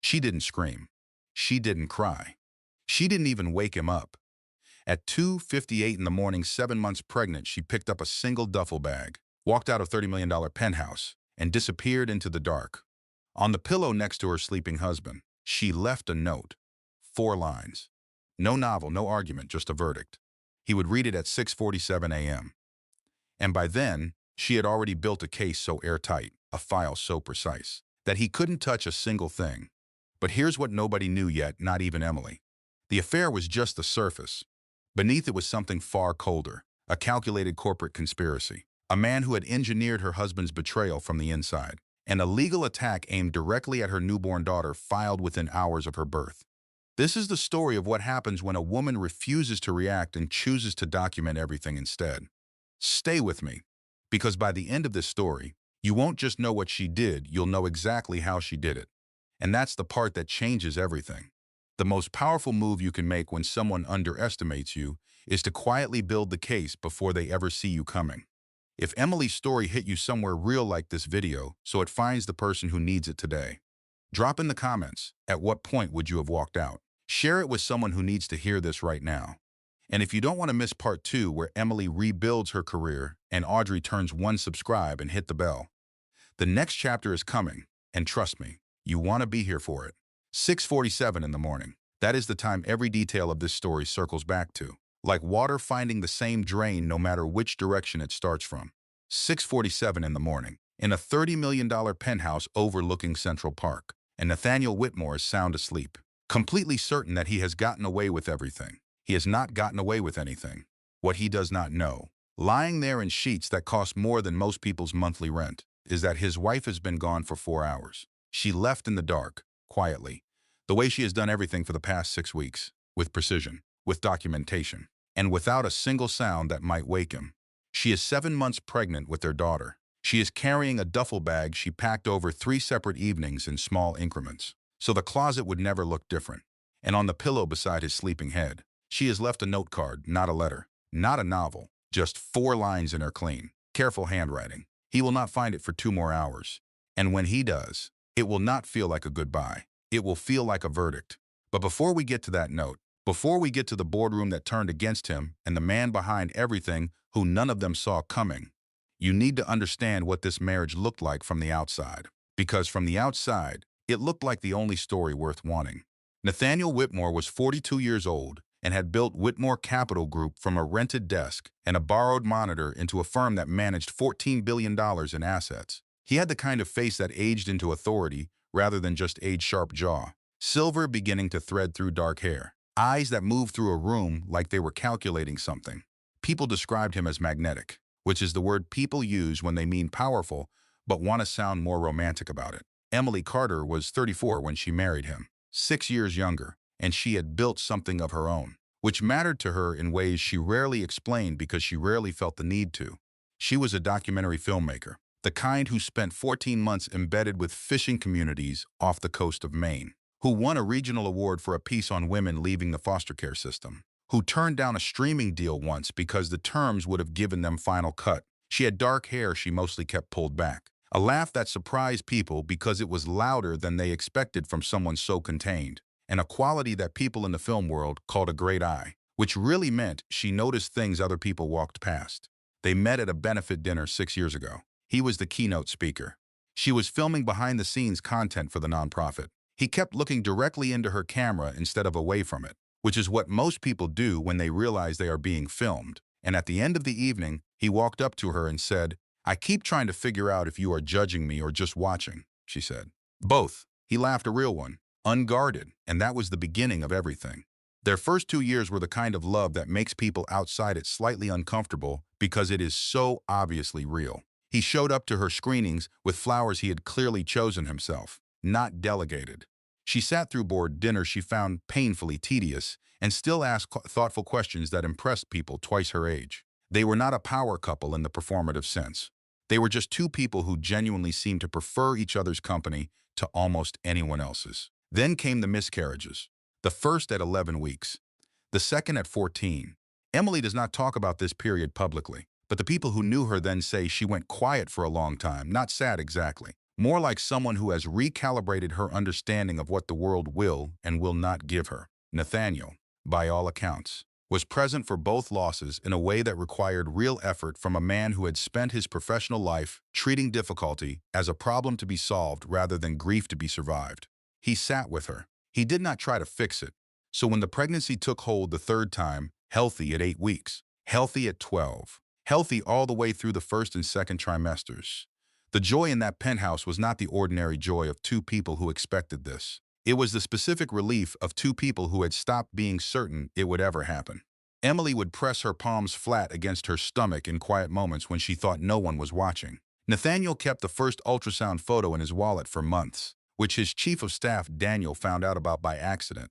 She didn't scream. She didn't cry. She didn't even wake him up. At 2:58 in the morning, 7 months pregnant, she picked up a single duffel bag, walked out of $30 million penthouse, and disappeared into the dark. On the pillow next to her sleeping husband, she left a note. 4 lines. No novel, no argument, just a verdict. He would read it at 6:47 a.m. And by then, she had already built a case so airtight, a file so precise, that he couldn't touch a single thing. But here's what nobody knew yet, not even Emily. The affair was just the surface. Beneath it was something far colder, a calculated corporate conspiracy, a man who had engineered her husband's betrayal from the inside, and a legal attack aimed directly at her newborn daughter filed within hours of her birth. This is the story of what happens when a woman refuses to react and chooses to document everything instead. Stay with me, because by the end of this story, you won't just know what she did, you'll know exactly how she did it. And that's the part that changes everything. The most powerful move you can make when someone underestimates you is to quietly build the case before they ever see you coming. If Emily's story hit you somewhere real like this video, so it finds the person who needs it today, drop in the comments, at what point would you have walked out? Share it with someone who needs to hear this right now. And if you don't want to miss part 2 where Emily rebuilds her career and Audrey turns 1, subscribe and hit the bell. The next chapter is coming, and trust me, you want to be here for it. 6:47 in the morning. That is the time every detail of this story circles back to. Like water finding the same drain no matter which direction it starts from. 6:47 in the morning. In a $30 million penthouse overlooking Central Park. And Nathaniel Whitmore is sound asleep. Completely certain that he has gotten away with everything. He has not gotten away with anything. What he does not know, lying there in sheets that cost more than most people's monthly rent, is that his wife has been gone for 4 hours. She left in the dark, quietly, the way she has done everything for the past 6 weeks, with precision, with documentation, and without a single sound that might wake him. She is 7 months pregnant with their daughter. She is carrying a duffel bag she packed over 3 separate evenings in small increments, so the closet would never look different. And on the pillow beside his sleeping head, she has left a note card, not a letter, not a novel, just 4 lines in her clean, careful handwriting. He will not find it for 2 more hours. And when he does, it will not feel like a goodbye. It will feel like a verdict. But before we get to that note, before we get to the boardroom that turned against him and the man behind everything who none of them saw coming, you need to understand what this marriage looked like from the outside. Because from the outside, it looked like the only story worth wanting. Nathaniel Whitmore was 42 years old and had built Whitmore Capital Group from a rented desk and a borrowed monitor into a firm that managed $14 billion in assets. He had the kind of face that aged into authority rather than just age-sharp jaw, silver beginning to thread through dark hair, eyes that moved through a room like they were calculating something. People described him as magnetic, which is the word people use when they mean powerful but want to sound more romantic about it. Emily Carter was 34 when she married him, 6 years younger, and she had built something of her own, which mattered to her in ways she rarely explained because she rarely felt the need to. She was a documentary filmmaker, the kind who spent 14 months embedded with fishing communities off the coast of Maine, who won a regional award for a piece on women leaving the foster care system, who turned down a streaming deal once because the terms would have given them final cut. She had dark hair she mostly kept pulled back, a laugh that surprised people because it was louder than they expected from someone so contained, and a quality that people in the film world called a great eye, which really meant she noticed things other people walked past. They met at a benefit dinner 6 years ago. He was the keynote speaker. She was filming behind-the-scenes content for the nonprofit. He kept looking directly into her camera instead of away from it, which is what most people do when they realize they are being filmed. And at the end of the evening, he walked up to her and said, "I keep trying to figure out if you are judging me or just watching," she said. "Both." He laughed, a real one, unguarded, and that was the beginning of everything. Their first 2 years were the kind of love that makes people outside it slightly uncomfortable because it is so obviously real. He showed up to her screenings with flowers he had clearly chosen himself, not delegated. She sat through board dinners she found painfully tedious and still asked thoughtful questions that impressed people twice her age. They were not a power couple in the performative sense. They were just 2 people who genuinely seemed to prefer each other's company to almost anyone else's. Then came the miscarriages, the first at 11 weeks, the second at 14. Emily does not talk about this period publicly, but the people who knew her then say she went quiet for a long time, not sad exactly, more like someone who has recalibrated her understanding of what the world will and will not give her. Nathaniel, by all accounts, was present for both losses in a way that required real effort from a man who had spent his professional life treating difficulty as a problem to be solved rather than grief to be survived. He sat with her. He did not try to fix it. So when the pregnancy took hold the third time, healthy at 8 weeks, healthy at 12, healthy all the way through the first and second trimesters, the joy in that penthouse was not the ordinary joy of two people who expected this. It was the specific relief of two people who had stopped being certain it would ever happen. Emily would press her palms flat against her stomach in quiet moments when she thought no one was watching. Nathaniel kept the first ultrasound photo in his wallet for months, which his chief of staff Daniel found out about by accident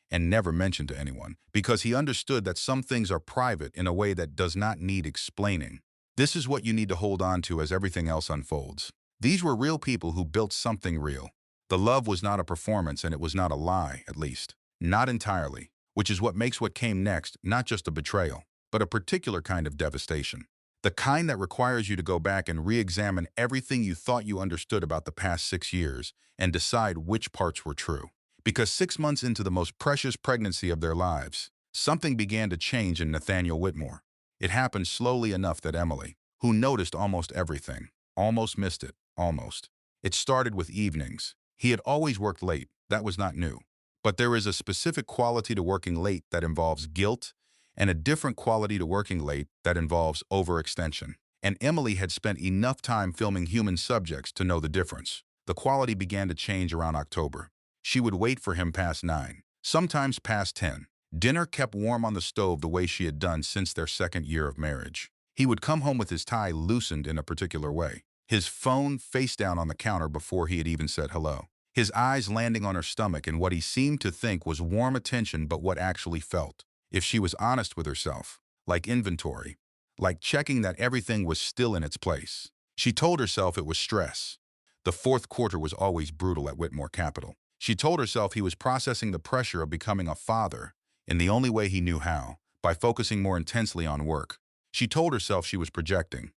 and never mentioned to anyone, because he understood that some things are private in a way that does not need explaining. This is what you need to hold on to as everything else unfolds. These were real people who built something real. The love was not a performance, and it was not a lie, at least. Not entirely, which is what makes what came next not just a betrayal, but a particular kind of devastation. The kind that requires you to go back and re-examine everything you thought you understood about the past 6 years and decide which parts were true. Because 6 months into the most precious pregnancy of their lives, something began to change in Nathaniel Whitmore. It happened slowly enough that Emily, who noticed almost everything, almost missed it, almost. It started with evenings. He had always worked late, that was not new. But there is a specific quality to working late that involves guilt, and a different quality to working late that involves overextension. And Emily had spent enough time filming human subjects to know the difference. The quality began to change around October. She would wait for him past 9, sometimes past 10. Dinner kept warm on the stove the way she had done since their second year of marriage. He would come home with his tie loosened in a particular way, his phone face down on the counter before he had even said hello, his eyes landing on her stomach in what he seemed to think was warm attention but what actually felt, if she was honest with herself, like inventory, like checking that everything was still in its place. She told herself it was stress. The fourth quarter was always brutal at Whitmore Capital. She told herself he was processing the pressure of becoming a father in the only way he knew how, by focusing more intensely on work. She told herself she was projecting,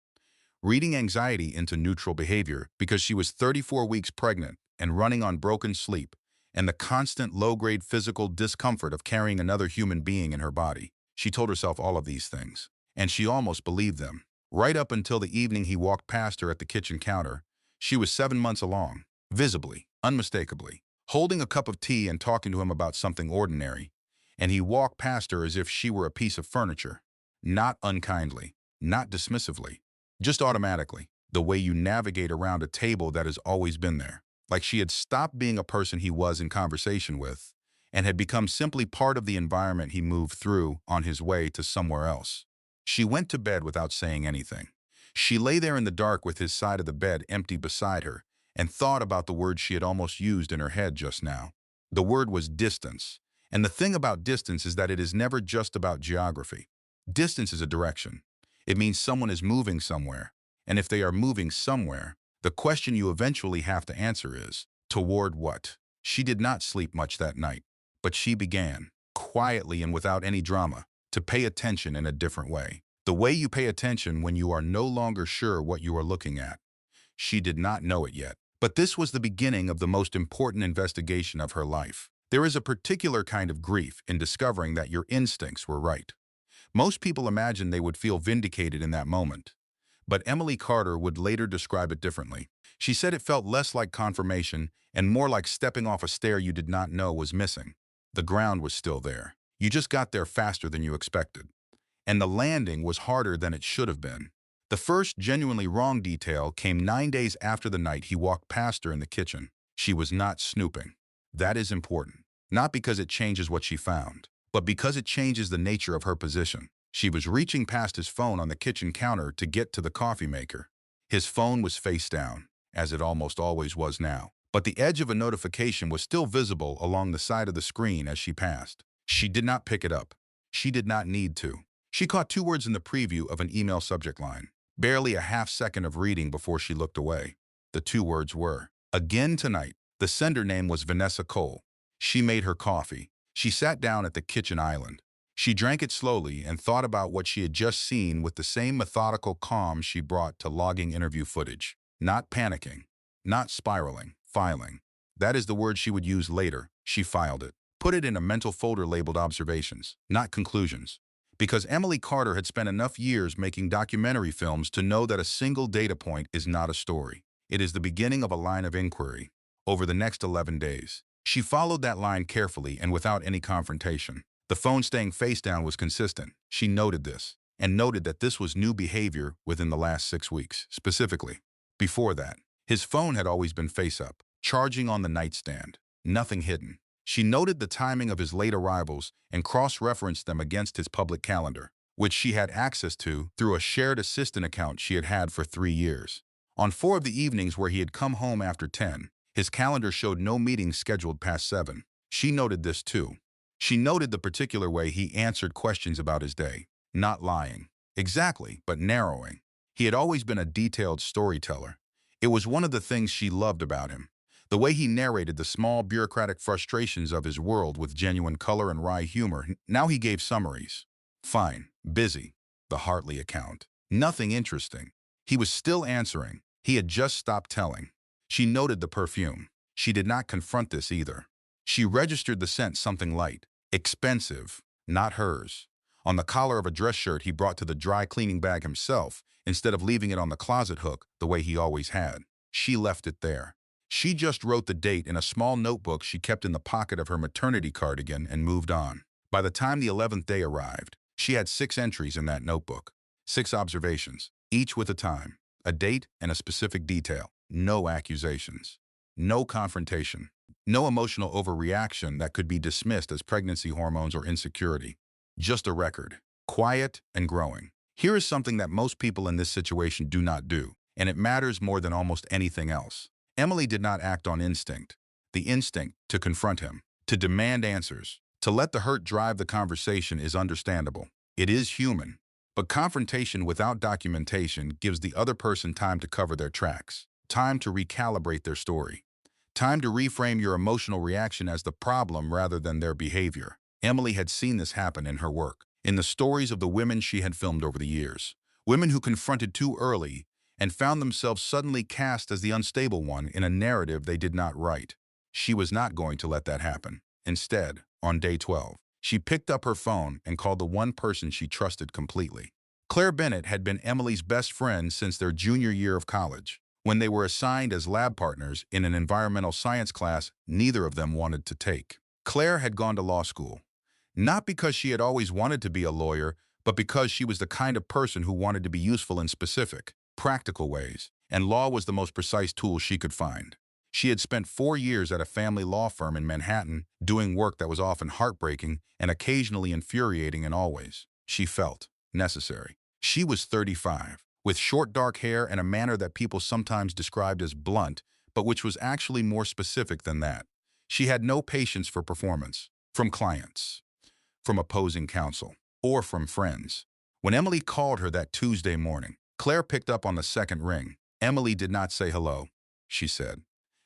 reading anxiety into neutral behavior because she was 34 weeks pregnant and running on broken sleep and the constant low-grade physical discomfort of carrying another human being in her body. She told herself all of these things, and she almost believed them. Right up until the evening he walked past her at the kitchen counter, she was 7 months along, visibly, unmistakably, holding a cup of tea and talking to him about something ordinary, and he walked past her as if she were a piece of furniture, not unkindly, not dismissively, just automatically, the way you navigate around a table that has always been there, like she had stopped being a person he was in conversation with and had become simply part of the environment he moved through on his way to somewhere else. She went to bed without saying anything. She lay there in the dark with his side of the bed empty beside her and thought about the word she had almost used in her head just now. The word was distance. And the thing about distance is that it is never just about geography. Distance is a direction. It means someone is moving somewhere. And if they are moving somewhere, the question you eventually have to answer is, toward what? She did not sleep much that night, but she began, quietly and without any drama, to pay attention in a different way. The way you pay attention when you are no longer sure what you are looking at. She did not know it yet, but this was the beginning of the most important investigation of her life. There is a particular kind of grief in discovering that your instincts were right. Most people imagine they would feel vindicated in that moment, but Emily Carter would later describe it differently. She said it felt less like confirmation and more like stepping off a stair you did not know was missing. The ground was still there. You just got there faster than you expected. And the landing was harder than it should have been. The first genuinely wrong detail came 9 days after the night he walked past her in the kitchen. She was not snooping. That is important, not because it changes what she found, but because it changes the nature of her position. She was reaching past his phone on the kitchen counter to get to the coffee maker. His phone was face down, as it almost always was now, but the edge of a notification was still visible along the side of the screen as she passed. She did not pick it up. She did not need to. She caught 2 words in the preview of an email subject line, barely a half second of reading before she looked away. The 2 words were, "Again tonight." The sender name was Vanessa Cole. She made her coffee. She sat down at the kitchen island. She drank it slowly and thought about what she had just seen with the same methodical calm she brought to logging interview footage. Not panicking, not spiraling, filing. That is the word she would use later. She filed it. Put it in a mental folder labeled observations, not conclusions. Because Emily Carter had spent enough years making documentary films to know that a single data point is not a story. It is the beginning of a line of inquiry. Over the next 11 days, she followed that line carefully and without any confrontation. The phone staying face down was consistent. She noted this, and noted that this was new behavior within the last 6 weeks. Specifically, before that, his phone had always been face up, charging on the nightstand, nothing hidden. She noted the timing of his late arrivals and cross-referenced them against his public calendar, which she had access to through a shared assistant account she had had for 3 years. On 4 of the evenings where he had come home after 10, his calendar showed no meetings scheduled past 7. She noted this too. She noted the particular way he answered questions about his day. Not lying. Exactly, but narrowing. He had always been a detailed storyteller. It was one of the things she loved about him. The way he narrated the small bureaucratic frustrations of his world with genuine color and wry humor. Now he gave summaries. Fine. Busy. The Hartley account. Nothing interesting. He was still answering. He had just stopped telling. She noted the perfume. She did not confront this either. She registered the scent something light. Expensive. Not hers. On the collar of a dress shirt he brought to the dry cleaning bag himself, instead of leaving it on the closet hook the way he always had. She left it there. She just wrote the date in a small notebook she kept in the pocket of her maternity cardigan and moved on. By the time the 11th day arrived, she had 6 entries in that notebook. 6 observations, each with a time, a date, and a specific detail. No accusations. No confrontation. No emotional overreaction that could be dismissed as pregnancy hormones or insecurity. Just a record. Quiet and growing. Here is something that most people in this situation do not do, and it matters more than almost anything else. Emily did not act on instinct. The instinct to confront him, to demand answers, to let the hurt drive the conversation is understandable. It is human. But confrontation without documentation gives the other person time to cover their tracks, time to recalibrate their story, time to reframe your emotional reaction as the problem rather than their behavior. Emily had seen this happen in her work, in the stories of the women she had filmed over the years. Women who confronted too early and found themselves suddenly cast as the unstable one in a narrative they did not write. She was not going to let that happen. Instead, on day 12, she picked up her phone and called the one person she trusted completely. Claire Bennett had been Emily's best friend since their junior year of college, when they were assigned as lab partners in an environmental science class neither of them wanted to take. Claire had gone to law school, not because she had always wanted to be a lawyer, but because she was the kind of person who wanted to be useful in specific, practical ways, and law was the most precise tool she could find. She had spent 4 years at a family law firm in Manhattan, doing work that was often heartbreaking and occasionally infuriating, and always, she felt, necessary. She was 35, with short dark hair and a manner that people sometimes described as blunt, but which was actually more specific than that. She had no patience for performance, from clients, from opposing counsel, or from friends. When Emily called her that Tuesday morning, Claire picked up on the second ring. Emily did not say hello. She said,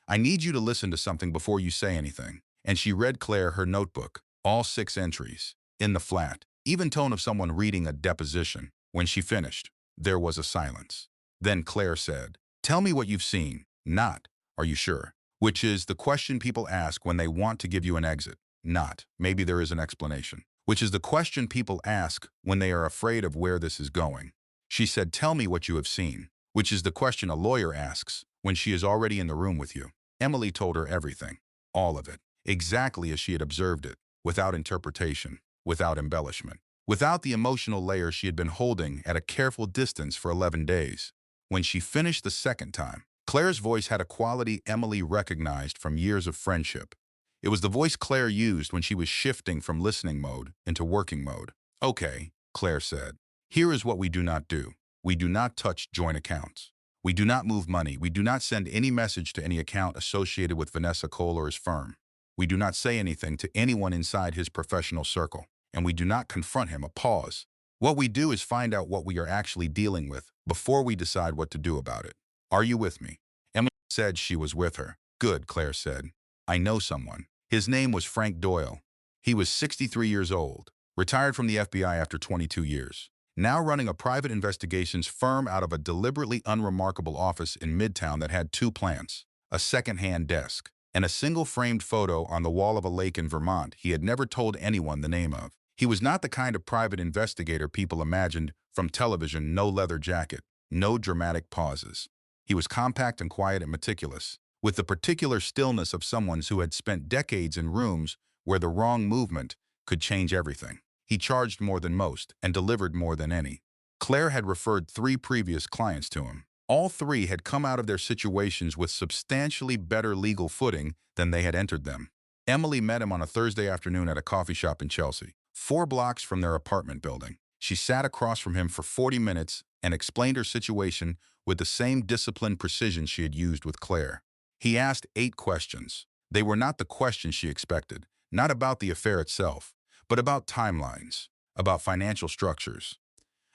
"I need you to listen to something before you say anything." And she read Claire her notebook, all 6 entries, in the flat, even tone of someone reading a deposition. When she finished, there was a silence. Then Claire said, "Tell me what you've seen, not, are you sure?" Which is the question people ask when they want to give you an exit. Not, maybe there is an explanation. Which is the question people ask when they are afraid of where this is going. She said, "Tell me what you have seen," which is the question a lawyer asks when she is already in the room with you. Emily told her everything, all of it, exactly as she had observed it, without interpretation, without embellishment, without the emotional layer she had been holding at a careful distance for 11 days. When she finished the second time, Claire's voice had a quality Emily recognized from years of friendship. It was the voice Claire used when she was shifting from listening mode into working mode. "Okay," Claire said, "here is what we do not do. We do not touch joint accounts. We do not move money. We do not send any message to any account associated with Vanessa Cole or his firm. We do not say anything to anyone inside his professional circle. And we do not confront him." A pause. "What we do is find out what we are actually dealing with before we decide what to do about it. Are you with me?" Emily said she was with her. "Good," Claire said. "I know someone. His name was Frank Doyle. He was 63 years old, retired from the FBI after 22 years, now running a private investigations firm out of a deliberately unremarkable office in Midtown that had 2 plants. a second-hand desk, and a single framed photo on the wall of a lake in Vermont he had never told anyone the name of. He was not the kind of private investigator people imagined from television. No leather jacket, no dramatic pauses. He was compact and quiet and meticulous, with the particular stillness of someone who had spent decades in rooms where the wrong movement could change everything. He charged more than most and delivered more than any. Claire had referred 3 previous clients to him. All 3 had come out of their situations with substantially better legal footing than they had entered them. Emily met him on a Thursday afternoon at a coffee shop in Chelsea, 4 blocks from their apartment building. She sat across from him for 40 minutes and explained her situation with the same disciplined precision she had used with Claire. He asked 8 questions. They were not the questions she expected, not about the affair itself, but about timelines, about financial structures,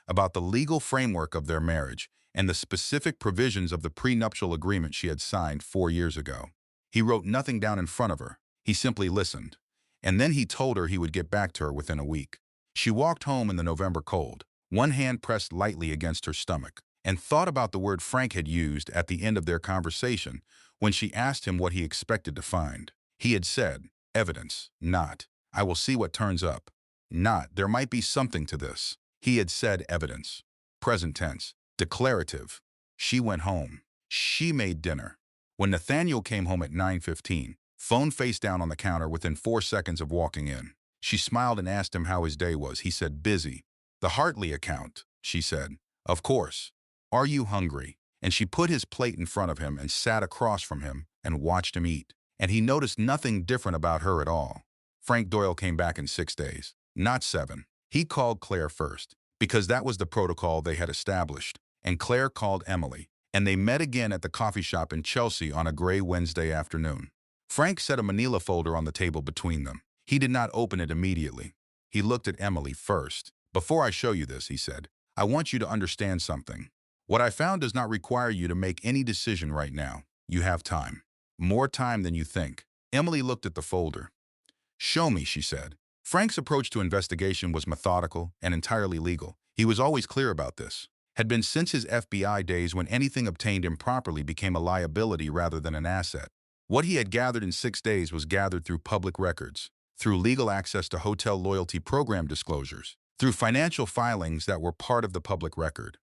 about the legal framework of their marriage, and the specific provisions of the prenuptial agreement she had signed 4 years ago. He wrote nothing down in front of her. He simply listened. And then he told her he would get back to her within a week. She walked home in the November cold, one hand pressed lightly against her stomach, and thought about the word Frank had used at the end of their conversation when she asked him what he expected to find. He had said, evidence, not, I will see what turns up. Not, there might be something to this. He had said evidence. Present tense. Declarative. She went home. She made dinner. When Nathaniel came home at 9:15, phone face down on the counter within 4 seconds of walking in. She smiled and asked him how his day was. He said, busy. The Hartley account, she said. Of course. Are you hungry? And she put his plate in front of him and sat across from him and watched him eat. And he noticed nothing different about her at all. Frank Doyle came back in 6 days, not 7. He called Claire first, because that was the protocol they had established, and Claire called Emily, and they met again at the coffee shop in Chelsea on a gray Wednesday afternoon. Frank set a manila folder on the table between them. He did not open it immediately. He looked at Emily first. Before I show you this, he said, I want you to understand something. What I found does not require you to make any decision right now. You have time. More time than you think. Emily looked at the folder. Show me, she said. Frank's approach to investigation was methodical and entirely legal. He was always clear about this. Had been since his FBI days when anything obtained improperly became a liability rather than an asset. What he had gathered in 6 days was gathered through public records, through legal access to hotel loyalty program disclosures, through financial filings that were part of the public record,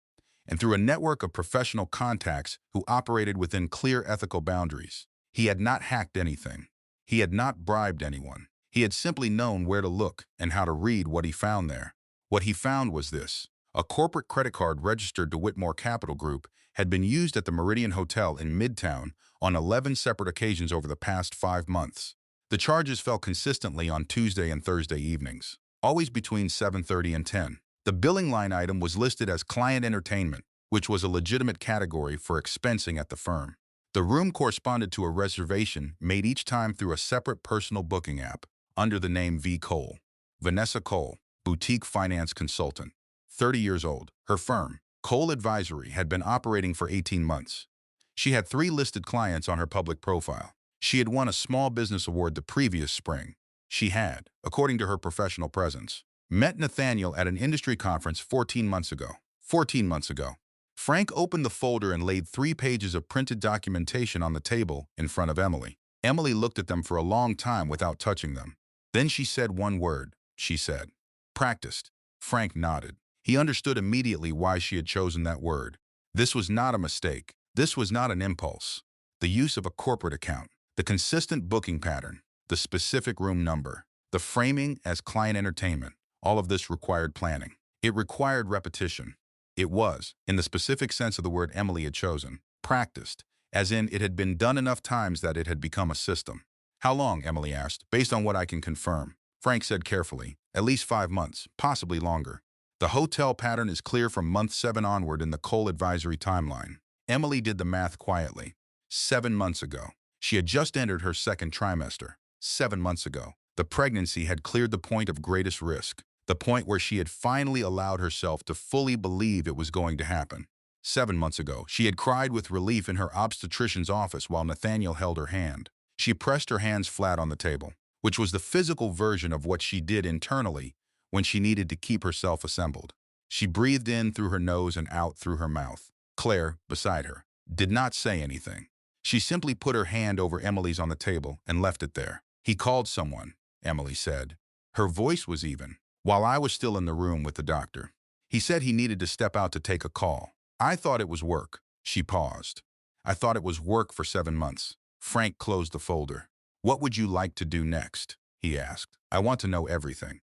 and through a network of professional contacts who operated within clear ethical boundaries. He had not hacked anything. He had not bribed anyone. He had simply known where to look and how to read what he found there. What he found was this. A corporate credit card registered to Whitmore Capital Group had been used at the Meridian Hotel in Midtown on 11 separate occasions over the past 5 months. The charges fell consistently on Tuesday and Thursday evenings, always between 7:30 and 10. The billing line item was listed as client entertainment, which was a legitimate category for expensing at the firm. The room corresponded to a reservation made each time through a separate personal booking app under the name V. Cole. Vanessa Cole, boutique finance consultant, 30 years old. Her firm, Cole Advisory, had been operating for 18 months. She had 3 listed clients on her public profile. She had won a small business award the previous spring. She had, according to her professional presence, met Nathaniel at an industry conference 14 months ago. 14 months ago. Frank opened the folder and laid 3 pages of printed documentation on the table in front of Emily. Emily looked at them for a long time without touching them. Then she said one word. She said, practiced. Frank nodded. He understood immediately why she had chosen that word. This was not a mistake. This was not an impulse. The use of a corporate account, the consistent booking pattern, the specific room number, the framing as client entertainment, all of this required planning. It required repetition. It was, in the specific sense of the word Emily had chosen, practiced, as in it had been done enough times that it had become a system. How long, Emily asked, based on what I can confirm. Frank said carefully, at least 5 months, possibly longer. The hotel pattern is clear from month 7 onward in the Cole Advisory timeline. Emily did the math quietly. 7 months ago. She had just entered her 2nd trimester. 7 months ago. The pregnancy had cleared the point of greatest risk, the point where she had finally allowed herself to fully believe it was going to happen. 7 months ago, she had cried with relief in her obstetrician's office while Nathaniel held her hand. She pressed her hands flat on the table, which was the physical version of what she did internally when she needed to keep herself assembled. She breathed in through her nose and out through her mouth. Claire, beside her, did not say anything. She simply put her hand over Emily's on the table and left it there. He called someone, Emily said. Her voice was even, while I was still in the room with the doctor. He said he needed to step out to take a call. I thought it was work. She paused. I thought it was work for 7 months. Frank closed the folder. What would you like to do next? He asked. I want to know everything,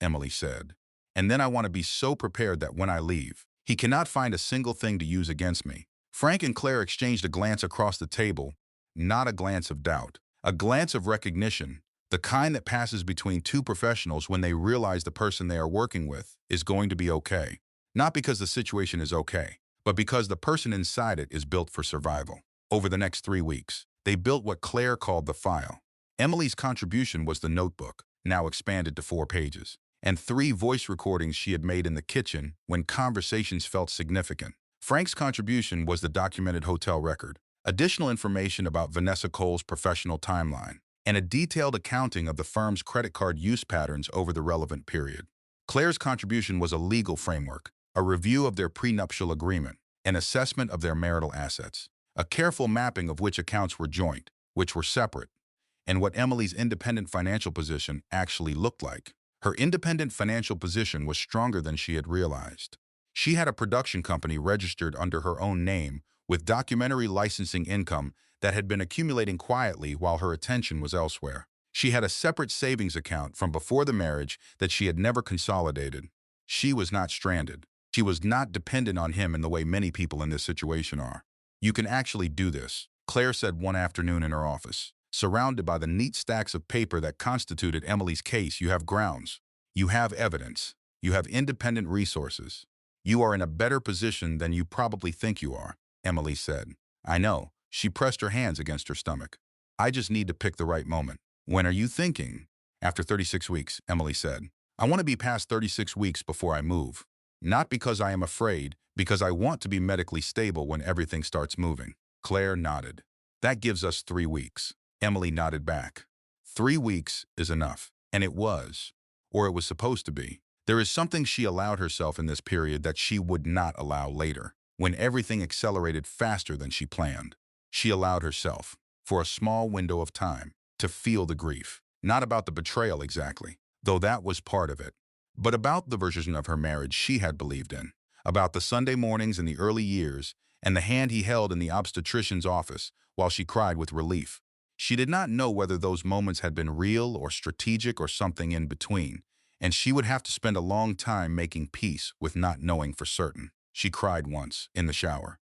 Emily said. And then I want to be so prepared that when I leave, he cannot find a single thing to use against me. Frank and Claire exchanged a glance across the table, not a glance of doubt, a glance of recognition, the kind that passes between two professionals when they realize the person they are working with is going to be okay. Not because the situation is okay, but because the person inside it is built for survival. Over the next 3 weeks, they built what Claire called the file. Emily's contribution was the notebook, now expanded to 4 pages, and 3 voice recordings she had made in the kitchen when conversations felt significant. Frank's contribution was the documented hotel record, additional information about Vanessa Cole's professional timeline, and a detailed accounting of the firm's credit card use patterns over the relevant period. Claire's contribution was a legal framework, a review of their prenuptial agreement, an assessment of their marital assets, a careful mapping of which accounts were joint, which were separate, and what Emily's independent financial position actually looked like. Her independent financial position was stronger than she had realized. She had a production company registered under her own name with documentary licensing income that had been accumulating quietly while her attention was elsewhere. She had a separate savings account from before the marriage that she had never consolidated. She was not stranded. She was not dependent on him in the way many people in this situation are. You can actually do this, Claire said one afternoon in her office. Surrounded by the neat stacks of paper that constituted Emily's case, you have grounds. You have evidence. You have independent resources. You are in a better position than you probably think you are, Emily said. I know. She pressed her hands against her stomach. I just need to pick the right moment. When are you thinking? After 36 weeks, Emily said. I want to be past 36 weeks before I move. Not because I am afraid, because I want to be medically stable when everything starts moving. Claire nodded. That gives us 3 weeks. Emily nodded back. 3 weeks is enough. And it was. Or it was supposed to be. There is something she allowed herself in this period that she would not allow later, when everything accelerated faster than she planned. She allowed herself, for a small window of time, to feel the grief. Not about the betrayal exactly, though that was part of it, but about the version of her marriage she had believed in, about the Sunday mornings in the early years and the hand he held in the obstetrician's office while she cried with relief. She did not know whether those moments had been real or strategic or something in between, and she would have to spend a long time making peace with not knowing for certain. She cried once, in the shower,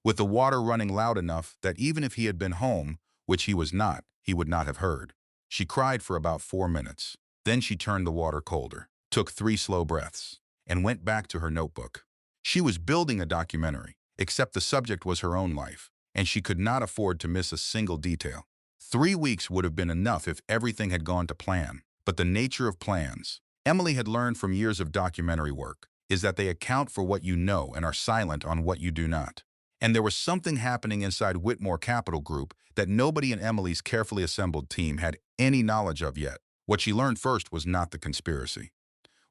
with the water running loud enough that even if he had been home, which he was not, he would not have heard. She cried for about 4 minutes. Then she turned the water colder, took 3 slow breaths, and went back to her notebook. She was building a documentary, except the subject was her own life, and she could not afford to miss a single detail. 3 weeks would have been enough if everything had gone to plan, but the nature of plans, Emily had learned from years of documentary work, is that they account for what you know and are silent on what you do not. And there was something happening inside Whitmore Capital Group that nobody in Emily's carefully assembled team had any knowledge of yet. What she learned first was not the conspiracy.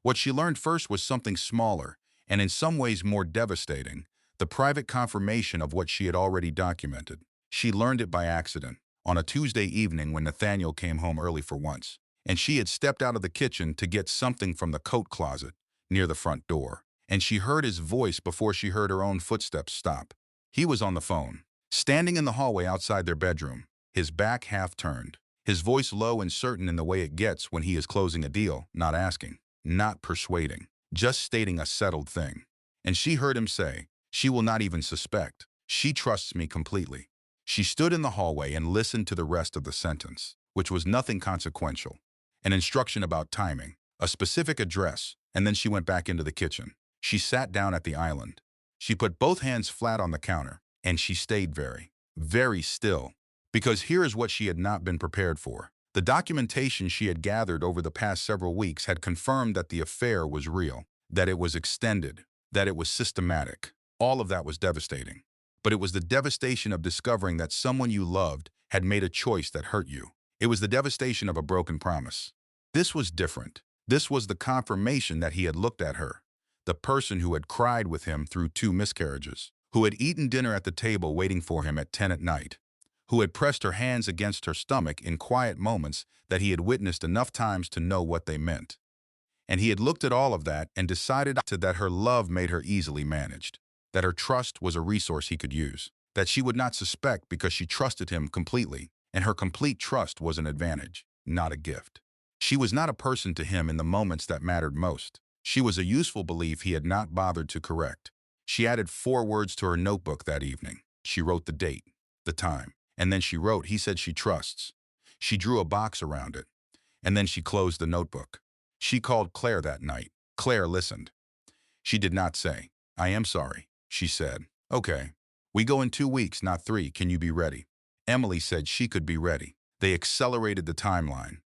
What she learned first was something smaller, and in some ways more devastating, the private confirmation of what she had already documented. She learned it by accident, on a Tuesday evening when Nathaniel came home early for once, and she had stepped out of the kitchen to get something from the coat closet near the front door, and she heard his voice before she heard her own footsteps stop. He was on the phone, standing in the hallway outside their bedroom, his back half turned, his voice low and certain in the way it gets when he is closing a deal, not asking, not persuading, just stating a settled thing. And she heard him say, "She will not even suspect. She trusts me completely." She stood in the hallway and listened to the rest of the sentence, which was nothing consequential. An instruction about timing, a specific address, and then she went back into the kitchen. She sat down at the island. She put both hands flat on the counter, and she stayed very, very still. Because here is what she had not been prepared for. The documentation she had gathered over the past several weeks had confirmed that the affair was real, that it was extended, that it was systematic. All of that was devastating. But it was the devastation of discovering that someone you loved had made a choice that hurt you. It was the devastation of a broken promise. This was different. This was the confirmation that he had looked at her, the person who had cried with him through 2 miscarriages, who had eaten dinner at the table waiting for him at 10 at night, who had pressed her hands against her stomach in quiet moments that he had witnessed enough times to know what they meant. And he had looked at all of that and decided that her love made her easily managed, that her trust was a resource he could use, that she would not suspect because she trusted him completely, and her complete trust was an advantage, not a gift. She was not a person to him in the moments that mattered most. She was a useful belief he had not bothered to correct. She added 4 words to her notebook that evening. She wrote the date, the time, and then she wrote, "He said she trusts." She drew a box around it, and then she closed the notebook. She called Claire that night. Claire listened. She did not say, "I am sorry." She said, "Okay. We go in 2 weeks, not 3. Can you be ready?" Emily said she could be ready. They accelerated the timeline.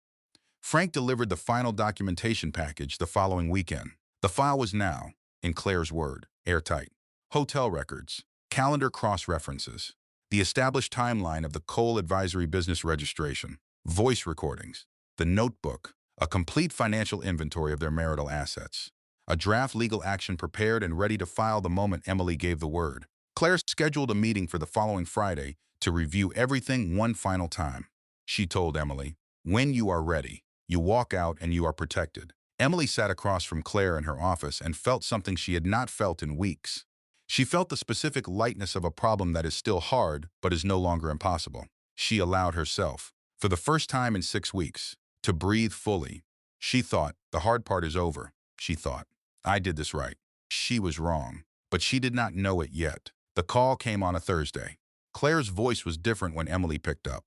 Frank delivered the final documentation package the following weekend. The file was now, in Claire's word, airtight. Hotel records, calendar cross-references, the established timeline of the Cole Advisory Business Registration, voice recordings, the notebook, a complete financial inventory of their marital assets, a draft legal action prepared and ready to file the moment Emily gave the word. Claire scheduled a meeting for the following Friday to review everything one final time. She told Emily, "When you are ready, you walk out and you are protected." Emily sat across from Claire in her office and felt something she had not felt in weeks. She felt the specific lightness of a problem that is still hard but is no longer impossible. She allowed herself, for the first time in 6 weeks, to breathe fully. She thought, "The hard part is over." She thought, "I did this right." She was wrong, but she did not know it yet. The call came on a Thursday. Claire's voice was different when Emily picked up.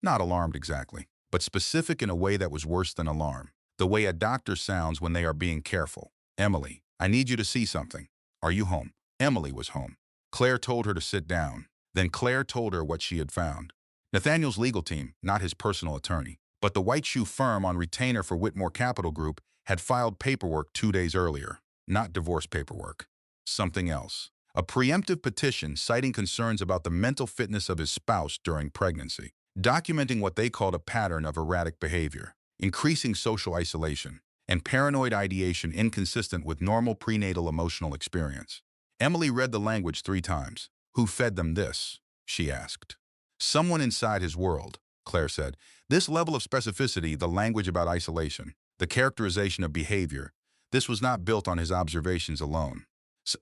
Not alarmed exactly, but specific in a way that was worse than alarm. The way a doctor sounds when they are being careful. "Emily, I need you to see something. Are you home?" Emily was home. Claire told her to sit down. Then Claire told her what she had found. Nathaniel's legal team, not his personal attorney, but the white shoe firm on retainer for Whitmore Capital Group, had filed paperwork 2 days earlier. Not divorce paperwork. Something else. A preemptive petition citing concerns about the mental fitness of his spouse during pregnancy, documenting what they called a pattern of erratic behavior, increasing social isolation, and paranoid ideation inconsistent with normal prenatal emotional experience. Emily read the language 3 times. "Who fed them this?" she asked. "Someone inside his world," Claire said. This level of specificity, the language about isolation, the characterization of behavior, this was not built on his observations alone.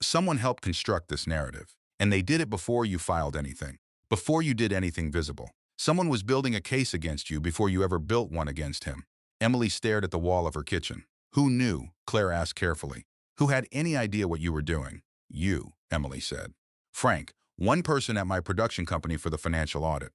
Someone helped construct this narrative, and they did it before you filed anything, before you did anything visible. Someone was building a case against you before you ever built one against him. Emily stared at the wall of her kitchen. "Who knew?" Claire asked carefully. "Who had any idea what you were doing?" "You," Emily said. "Frank, one person at my production company for the financial audit."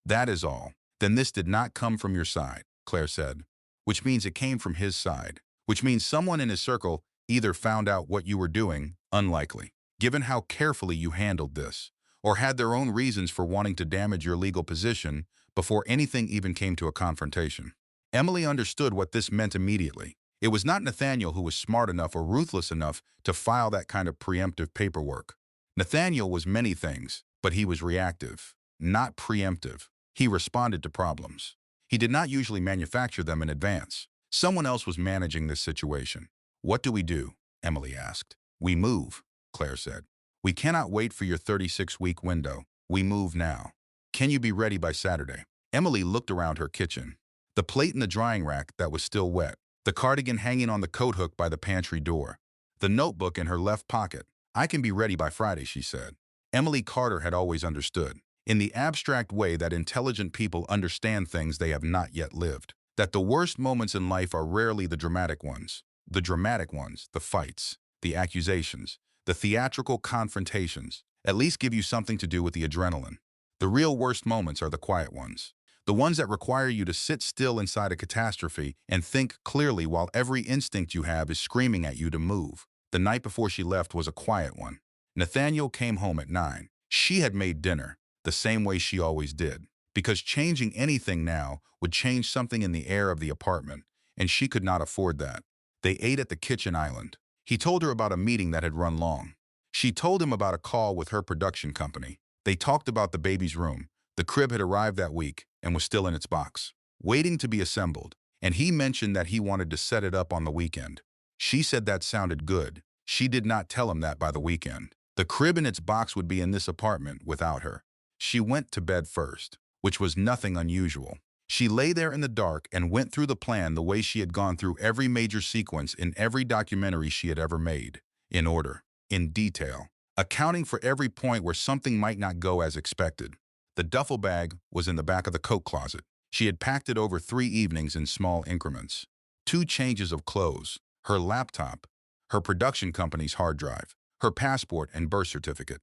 "That is all. Then this did not come from your side," Claire said, "which means it came from his side, which means someone in his circle either found out what you were doing, unlikely, given how carefully you handled this, or had their own reasons for wanting to damage your legal position before anything even came to a confrontation." Emily understood what this meant immediately. It was not Nathaniel who was smart enough or ruthless enough to file that kind of preemptive paperwork. Nathaniel was many things, but he was reactive, not preemptive. He responded to problems. He did not usually manufacture them in advance. Someone else was managing this situation. "What do we do?" Emily asked. "We move," Claire said. "We cannot wait for your 36-week window. We move now. Can you be ready by Saturday?" Emily looked around her kitchen. The plate in the drying rack that was still wet, the cardigan hanging on the coat hook by the pantry door, the notebook in her left pocket. "I can be ready by Friday," she said. Emily Carter had always understood, in the abstract way that intelligent people understand things they have not yet lived, that the worst moments in life are rarely the dramatic ones. The dramatic ones, the fights, the accusations, the theatrical confrontations, at least give you something to do with the adrenaline. The real worst moments are the quiet ones. The ones that require you to sit still inside a catastrophe and think clearly while every instinct you have is screaming at you to move. The night before she left was a quiet one. Nathaniel came home at 9. She had made dinner, the same way she always did, because changing anything now would change something in the air of the apartment, and she could not afford that. They ate at the kitchen island. He told her about a meeting that had run long. She told him about a call with her production company. They talked about the baby's room. The crib had arrived that week and was still in its box, waiting to be assembled, and he mentioned that he wanted to set it up on the weekend. She said that sounded good. She did not tell him that by the weekend. The crib in its box would be in this apartment without her. She went to bed first, which was nothing unusual. She lay there in the dark and went through the plan the way she had gone through every major sequence in every documentary she had ever made, in order, in detail, accounting for every point where something might not go as expected. The duffel bag was in the back of the coat closet. She had packed it over 3 evenings in small increments. 2 changes of clothes, her laptop, her production company's hard drive, her passport and birth certificate,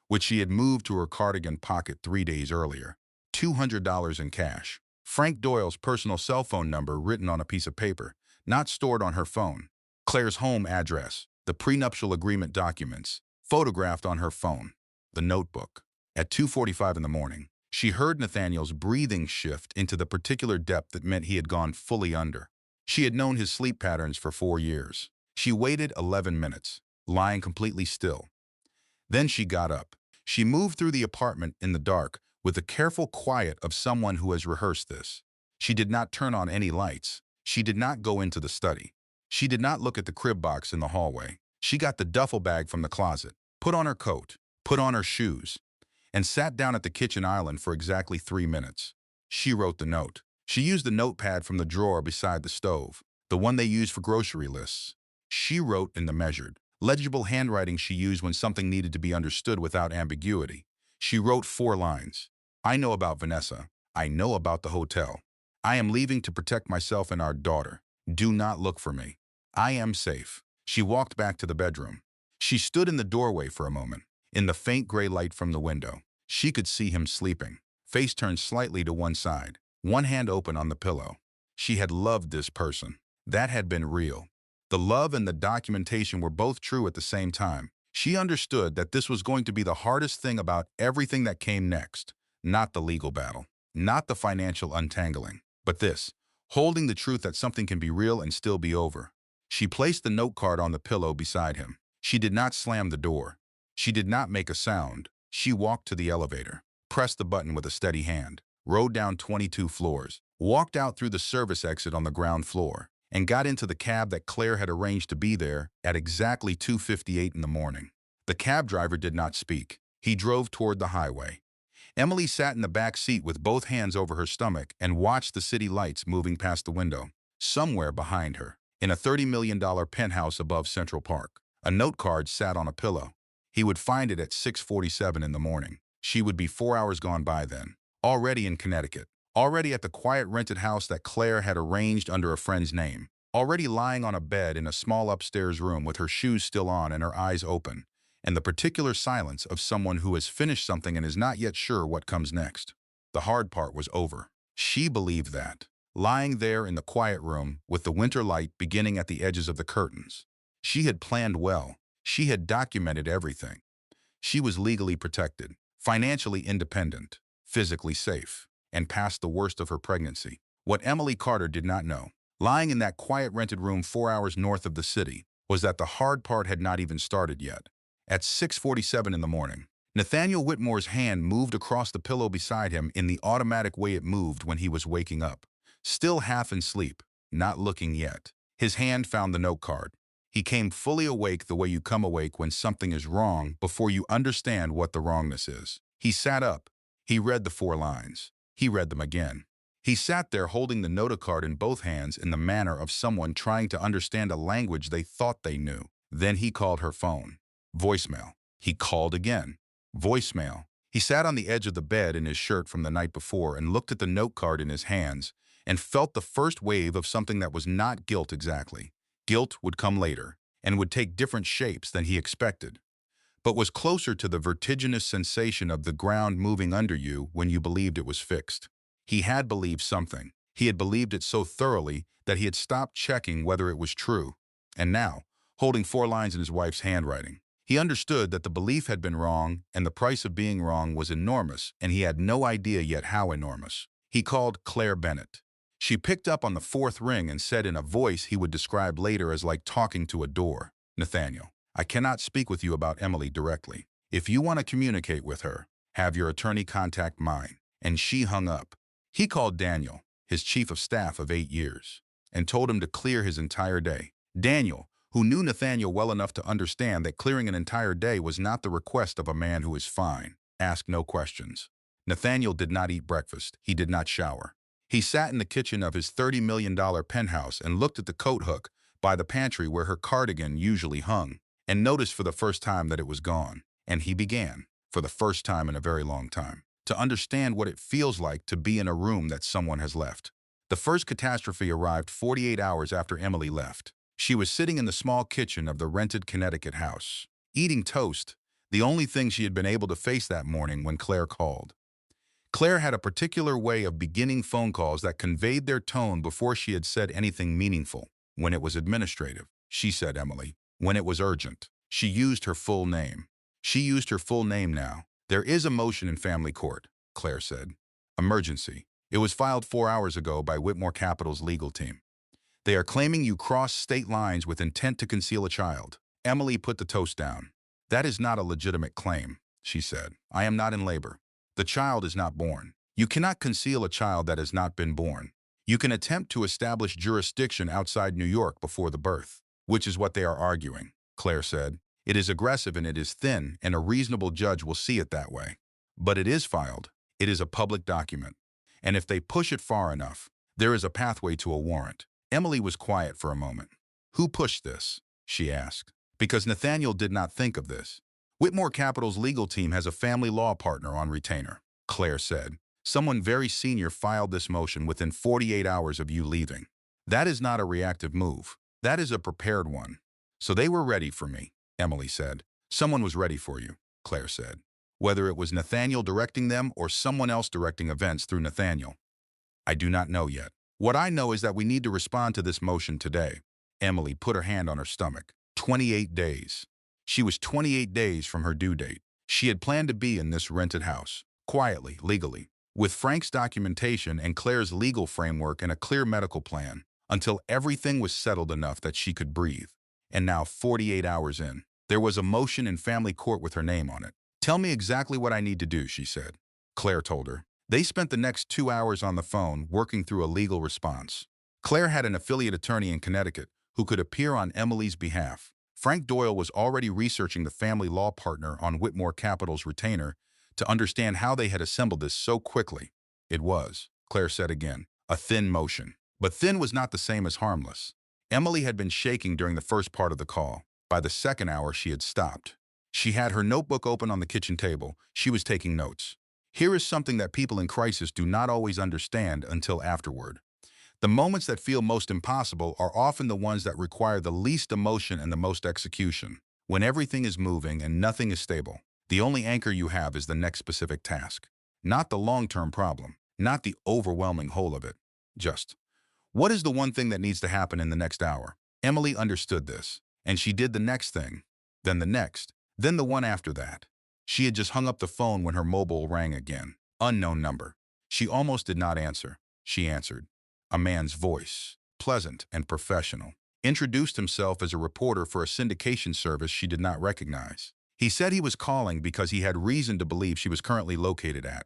which she had moved to her cardigan pocket 3 days earlier, $200 in cash. Frank Doyle's personal cell phone number written on a piece of paper, not stored on her phone. Claire's home address, the prenuptial agreement documents, photographed on her phone. The notebook. At 2:45 in the morning, she heard Nathaniel's breathing shift into the particular depth that meant he had gone fully under. She had known his sleep patterns for 4 years. She waited 11 minutes, lying completely still. Then she got up. She moved through the apartment in the dark with the careful quiet of someone who has rehearsed this. She did not turn on any lights. She did not go into the study. She did not look at the crib box in the hallway. She got the duffel bag from the closet, put on her coat, put on her shoes, and sat down at the kitchen island for exactly 3 minutes. She wrote the note. She used the notepad from the drawer beside the stove, the one they use for grocery lists. She wrote in the measured, legible handwriting she used when something needed to be understood without ambiguity. She wrote 4 lines. I know about Vanessa. I know about the hotel. I am leaving to protect myself and our daughter. Do not look for me. I am safe. She walked back to the bedroom. She stood in the doorway for a moment. In the faint gray light from the window, she could see him sleeping, face turned slightly to one side, one hand open on the pillow. She had loved this person. That had been real. The love and the documentation were both true at the same time. She understood that this was going to be the hardest thing about everything that came next. Not the legal battle, not the financial untangling, but this, holding the truth that something can be real and still be over. She placed the note card on the pillow beside him. She did not slam the door. She did not make a sound. She walked to the elevator, pressed the button with a steady hand, rode down 22 floors, walked out through the service exit on the ground floor, and got into the cab that Claire had arranged to be there at exactly 2:58 in the morning. The cab driver did not speak. He drove toward the highway. Emily sat in the back seat with both hands over her stomach and watched the city lights moving past the window. Somewhere behind her, in a $30 million penthouse above Central Park, a note card sat on a pillow. He would find it at 6:47 in the morning. She would be 4 hours gone by then, already in Connecticut, already at the quiet rented house that Claire had arranged under a friend's name, already lying on a bed in a small upstairs room with her shoes still on and her eyes open, and the particular silence of someone who has finished something and is not yet sure what comes next. The hard part was over. She believed that, lying there in the quiet room with the winter light beginning at the edges of the curtains. She had planned well. She had documented everything. She was legally protected, financially independent, physically safe, and past the worst of her pregnancy. What Emily Carter did not know, lying in that quiet rented room 4 hours north of the city, was that the hard part had not even started yet. At 6:47 in the morning, Nathaniel Whitmore's hand moved across the pillow beside him in the automatic way it moved when he was waking up. Still half in sleep, not looking yet. His hand found the note card. He came fully awake the way you come awake when something is wrong before you understand what the wrongness is. He sat up. He read the 4 lines. He read them again. He sat there holding the note card in both hands in the manner of someone trying to understand a language they thought they knew. Then he called her phone. Voicemail. He called again. Voicemail. He sat on the edge of the bed in his shirt from the night before and looked at the note card in his hands and felt the first wave of something that was not guilt exactly. Guilt would come later and would take different shapes than he expected, but was closer to the vertiginous sensation of the ground moving under you when you believed it was fixed. He had believed something. He had believed it so thoroughly that he had stopped checking whether it was true. And now, holding 4 lines in his wife's handwriting, he understood that the belief had been wrong and the price of being wrong was enormous, and he had no idea yet how enormous. He called Claire Bennett. She picked up on the 4th ring and said in a voice he would describe later as like talking to a door, "Nathaniel, I cannot speak with you about Emily directly. If you want to communicate with her, have your attorney contact mine." And she hung up. He called Daniel, his chief of staff of 8 years, and told him to clear his entire day. Daniel, who knew Nathaniel well enough to understand that clearing an entire day was not the request of a man who is fine, asked no questions. Nathaniel did not eat breakfast. He did not shower. He sat in the kitchen of his $30 million penthouse and looked at the coat hook by the pantry where her cardigan usually hung, and noticed for the first time that it was gone. And he began, for the first time in a very long time, to understand what it feels like to be in a room that someone has left. The first catastrophe arrived 48 hours after Emily left. She was sitting in the small kitchen of the rented Connecticut house, eating toast, the only thing she had been able to face that morning when Claire called. Claire had a particular way of beginning phone calls that conveyed their tone before she had said anything meaningful. When it was administrative, she said Emily. When it was urgent, she used her full name. She used her full name now. There is a motion in family court, Claire said. Emergency. It was filed 4 hours ago by Whitmore Capital's legal team. They are claiming you crossed state lines with intent to conceal a child. Emily put the toast down. That is not a legitimate claim, she said. I am not in labor. The child is not born. You cannot conceal a child that has not been born. You can attempt to establish jurisdiction outside New York before the birth, which is what they are arguing, Claire said. It is aggressive and it is thin, and a reasonable judge will see it that way. But it is filed. It is a public document. And if they push it far enough, there is a pathway to a warrant. Emily was quiet for a moment. Who pushed this? She asked. Because Nathaniel did not think of this. Whitmore Capital's legal team has a family law partner on retainer, Claire said. Someone very senior filed this motion within 48 hours of you leaving. That is not a reactive move. That is a prepared one. So they were ready for me, Emily said. Someone was ready for you, Claire said. Whether it was Nathaniel directing them or someone else directing events through Nathaniel, I do not know yet. What I know is that we need to respond to this motion today. Emily put her hand on her stomach. 28 days. She was 28 days from her due date. She had planned to be in this rented house, quietly, legally, with Frank's documentation and Claire's legal framework and a clear medical plan, until everything was settled enough that she could breathe. And now, 48 hours in, there was a motion in family court with her name on it. Tell me exactly what I need to do, she said. Claire told her. They spent the next 2 hours on the phone working through a legal response. Claire had an affiliate attorney in Connecticut who could appear on Emily's behalf. Frank Doyle was already researching the family law partner on Whitmore Capital's retainer to understand how they had assembled this so quickly. It was, Claire said again, a thin motion. But thin was not the same as harmless. Emily had been shaking during the first part of the call. By the second hour, she had stopped. She had her notebook open on the kitchen table. She was taking notes. Here is something that people in crisis do not always understand until afterward. The moments that feel most impossible are often the ones that require the least emotion and the most execution. When everything is moving and nothing is stable, the only anchor you have is the next specific task. Not the long-term problem, not the overwhelming whole of it. Just, what is the one thing that needs to happen in the next hour? Emily understood this, and she did the next thing, then the next, then the one after that. She had just hung up the phone when her mobile rang again. Unknown number. She almost did not answer. She answered. A man's voice, pleasant and professional, introduced himself as a reporter for a syndication service she did not recognize. He said he was calling because he had reason to believe she was currently located at.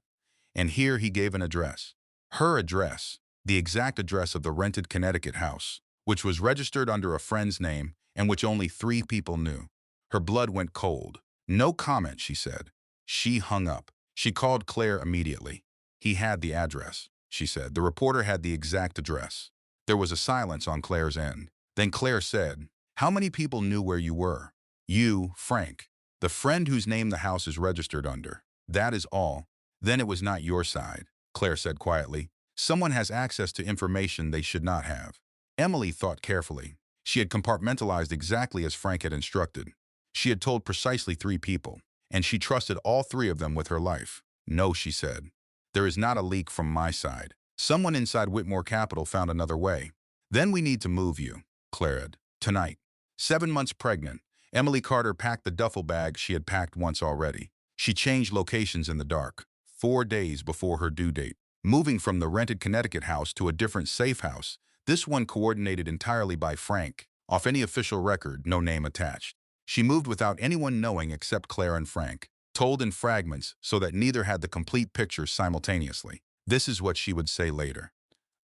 And here he gave an address. Her address, the exact address of the rented Connecticut house, which was registered under a friend's name and which only 3 people knew. Her blood went cold. No comment, she said. She hung up. She called Claire immediately. He had the address, she said. The reporter had the exact address. There was a silence on Claire's end. Then Claire said, how many people knew where you were? You, Frank, the friend whose name the house is registered under. That is all. Then it was not your side, Claire said quietly. Someone has access to information they should not have. Emily thought carefully. She had compartmentalized exactly as Frank had instructed. She had told precisely 3 people, and she trusted all 3 of them with her life. No, she said. There is not a leak from my side. Someone inside Whitmore Capital found another way. Then we need to move you, Claire said. Tonight. 7 months pregnant, Emily Carter packed the duffel bag she had packed once already. She changed locations in the dark, 4 days before her due date, moving from the rented Connecticut house to a different safe house, this one coordinated entirely by Frank. Off any official record, no name attached. She moved without anyone knowing except Claire and Frank, told in fragments so that neither had the complete picture simultaneously. This is what she would say later,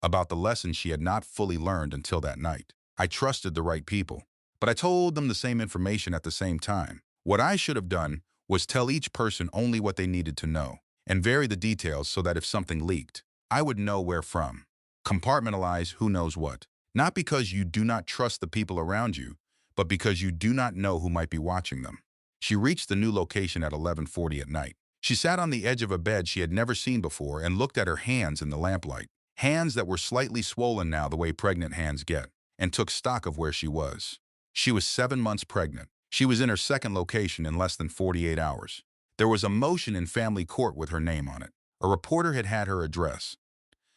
about the lesson she had not fully learned until that night. I trusted the right people, but I told them the same information at the same time. What I should have done was tell each person only what they needed to know, and vary the details so that if something leaked, I would know where from. Compartmentalize who knows what. Not because you do not trust the people around you, but because you do not know who might be watching them. She reached the new location at 11:40 at night. She sat on the edge of a bed she had never seen before and looked at her hands in the lamplight. Hands that were slightly swollen now the way pregnant hands get, and took stock of where she was. She was 7 months pregnant. She was in her second location in less than 48 hours. There was a motion in family court with her name on it. A reporter had had her address.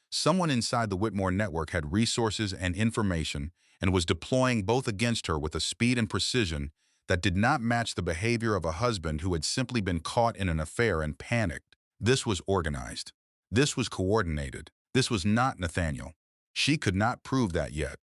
Someone inside the Whitmore network had resources and information and was deploying both against her with a speed and precision that did not match the behavior of a husband who had simply been caught in an affair and panicked. This was organized. This was coordinated. This was not Nathaniel. She could not prove that yet,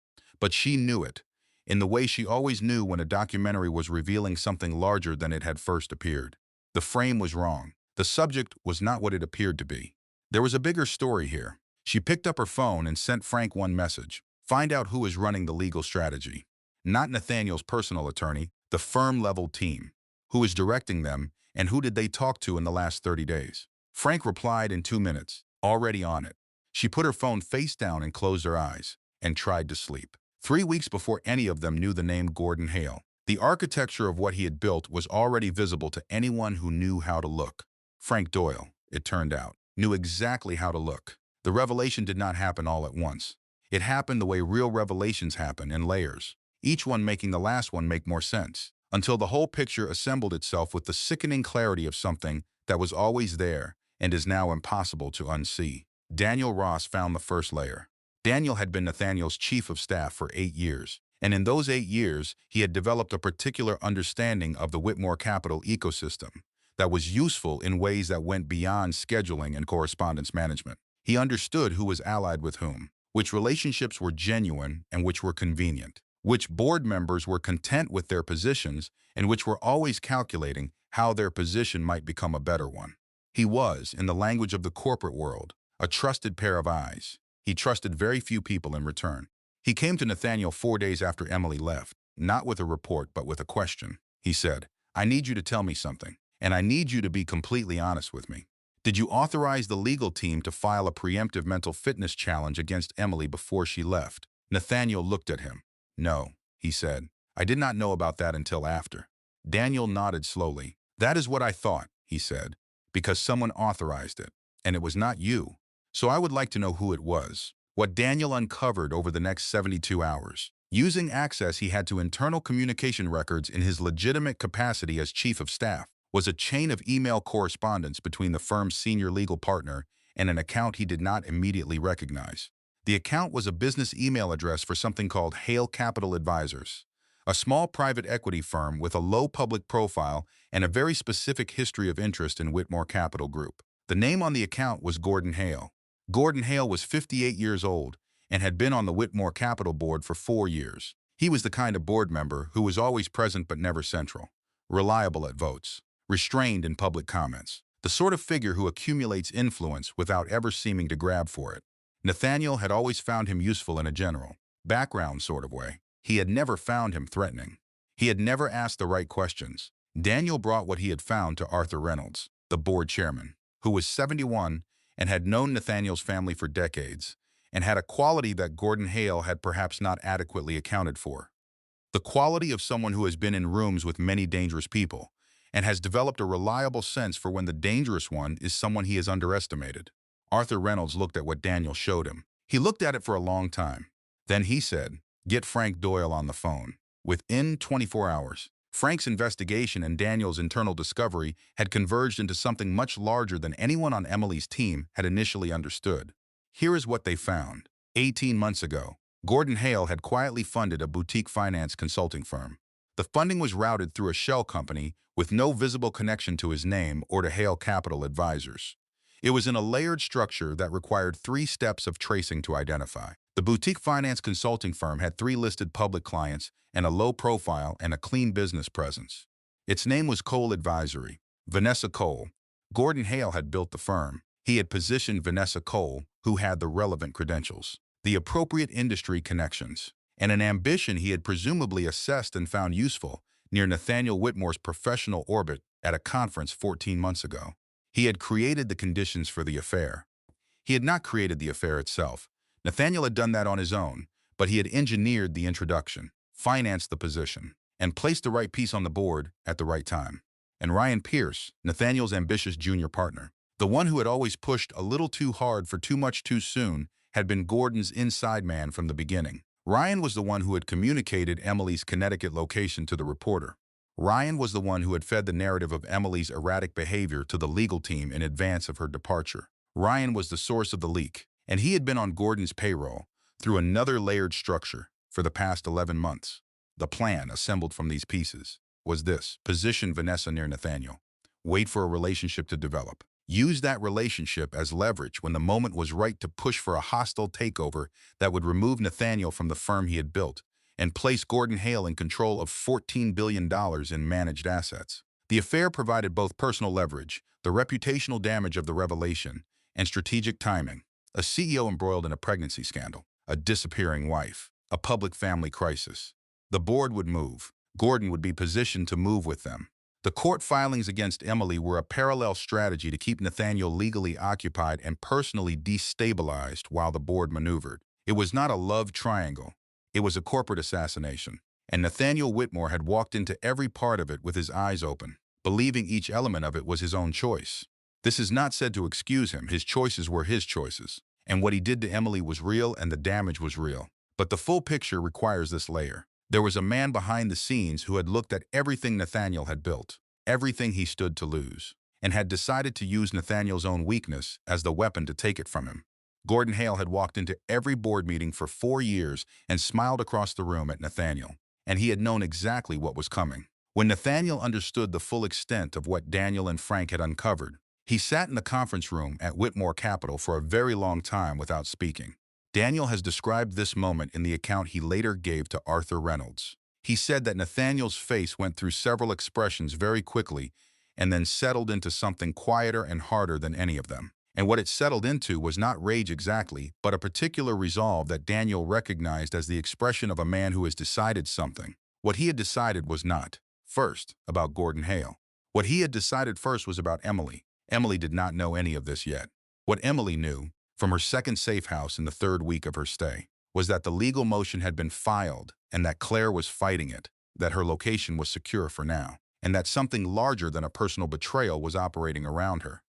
but she knew it, in the way she always knew when a documentary was revealing something larger than it had first appeared. The frame was wrong. The subject was not what it appeared to be. There was a bigger story here. She picked up her phone and sent Frank one message. Find out who is running the legal strategy. Not Nathaniel's personal attorney, the firm-level team. Who is directing them, and who did they talk to in the last 30 days? Frank replied in 2 minutes, already on it. She put her phone face down and closed her eyes, and tried to sleep. 3 weeks before any of them knew the name Gordon Hale, the architecture of what he had built was already visible to anyone who knew how to look. Frank Doyle, it turned out, knew exactly how to look. The revelation did not happen all at once. It happened the way real revelations happen, in layers, each one making the last one make more sense, until the whole picture assembled itself with the sickening clarity of something that was always there and is now impossible to unsee. Daniel Ross found the first layer. Daniel had been Nathaniel's chief of staff for 8 years, and in those 8 years, he had developed a particular understanding of the Whitmore Capital ecosystem that was useful in ways that went beyond scheduling and correspondence management. He understood who was allied with whom, which relationships were genuine and which were convenient, which board members were content with their positions and which were always calculating how their position might become a better one. He was, in the language of the corporate world, a trusted pair of eyes. He trusted very few people in return. He came to Nathaniel 4 days after Emily left, not with a report but with a question. He said, I need you to tell me something, and I need you to be completely honest with me. Did you authorize the legal team to file a preemptive mental fitness challenge against Emily before she left? Nathaniel looked at him. No, he said. I did not know about that until after. Daniel nodded slowly. That is what I thought, he said, because someone authorized it, and it was not you. So I would like to know who it was. What Daniel uncovered over the next 72 hours. Using access he had to internal communication records in his legitimate capacity as chief of staff, was a chain of email correspondence between the firm's senior legal partner and an account he did not immediately recognize. The account was a business email address for something called Hale Capital Advisors, a small private equity firm with a low public profile and a very specific history of interest in Whitmore Capital Group. The name on the account was Gordon Hale. Gordon Hale was 58 years old and had been on the Whitmore Capital Board for 4 years. He was the kind of board member who was always present but never central, reliable at votes, restrained in public comments, the sort of figure who accumulates influence without ever seeming to grab for it. Nathaniel had always found him useful in a general, background sort of way. He had never found him threatening. He had never asked the right questions. Daniel brought what he had found to Arthur Reynolds, the board chairman, who was 71 and had known Nathaniel's family for decades, and had a quality that Gordon Hale had perhaps not adequately accounted for. The quality of someone who has been in rooms with many dangerous people, and has developed a reliable sense for when the dangerous one is someone he has underestimated. Arthur Reynolds looked at what Daniel showed him. He looked at it for a long time. Then he said, "Get Frank Doyle on the phone." Within 24 hours, Frank's investigation and Daniel's internal discovery had converged into something much larger than anyone on Emily's team had initially understood. Here is what they found. 18 months ago, Gordon Hale had quietly funded a boutique finance consulting firm. The funding was routed through a shell company with no visible connection to his name or to Hale Capital Advisors. It was in a layered structure that required 3 steps of tracing to identify. The boutique finance consulting firm had 3 listed public clients and a low profile and a clean business presence. Its name was Cole Advisory. Vanessa Cole. Gordon Hale had built the firm. He had positioned Vanessa Cole, who had the relevant credentials, the appropriate industry connections, and an ambition he had presumably assessed and found useful near Nathaniel Whitmore's professional orbit at a conference 14 months ago. He had created the conditions for the affair. He had not created the affair itself. Nathaniel had done that on his own, but he had engineered the introduction, financed the position, and placed the right piece on the board at the right time. And Ryan Pierce, Nathaniel's ambitious junior partner, the one who had always pushed a little too hard for too much too soon, had been Gordon's inside man from the beginning. Ryan was the one who had communicated Emily's Connecticut location to the reporter. Ryan was the one who had fed the narrative of Emily's erratic behavior to the legal team in advance of her departure. Ryan was the source of the leak, and he had been on Gordon's payroll through another layered structure for the past 11 months. The plan, assembled from these pieces, was this: position Vanessa near Nathaniel, wait for a relationship to develop, use that relationship as leverage when the moment was right to push for a hostile takeover that would remove Nathaniel from the firm he had built and place Gordon Hale in control of $14 billion in managed assets. The affair provided both personal leverage, the reputational damage of the revelation, and strategic timing. A CEO embroiled in a pregnancy scandal, a disappearing wife, a public family crisis. The board would move. Gordon would be positioned to move with them. The court filings against Emily were a parallel strategy to keep Nathaniel legally occupied and personally destabilized while the board maneuvered. It was not a love triangle. It was a corporate assassination, and Nathaniel Whitmore had walked into every part of it with his eyes open, believing each element of it was his own choice. This is not said to excuse him. His choices were his choices, and what he did to Emily was real and the damage was real. But the full picture requires this layer. There was a man behind the scenes who had looked at everything Nathaniel had built, everything he stood to lose, and had decided to use Nathaniel's own weakness as the weapon to take it from him. Gordon Hale had walked into every board meeting for 4 years and smiled across the room at Nathaniel, and he had known exactly what was coming. When Nathaniel understood the full extent of what Daniel and Frank had uncovered, he sat in the conference room at Whitmore Capital for a very long time without speaking. Daniel has described this moment in the account he later gave to Arthur Reynolds. He said that Nathaniel's face went through several expressions very quickly and then settled into something quieter and harder than any of them. And what it settled into was not rage exactly, but a particular resolve that Daniel recognized as the expression of a man who has decided something. What he had decided was not, first, about Gordon Hale. What he had decided first was about Emily. Emily did not know any of this yet. What Emily knew, from her second safe house in the 3rd week of her stay, was that the legal motion had been filed and that Claire was fighting it, that her location was secure for now, and that something larger than a personal betrayal was operating around her.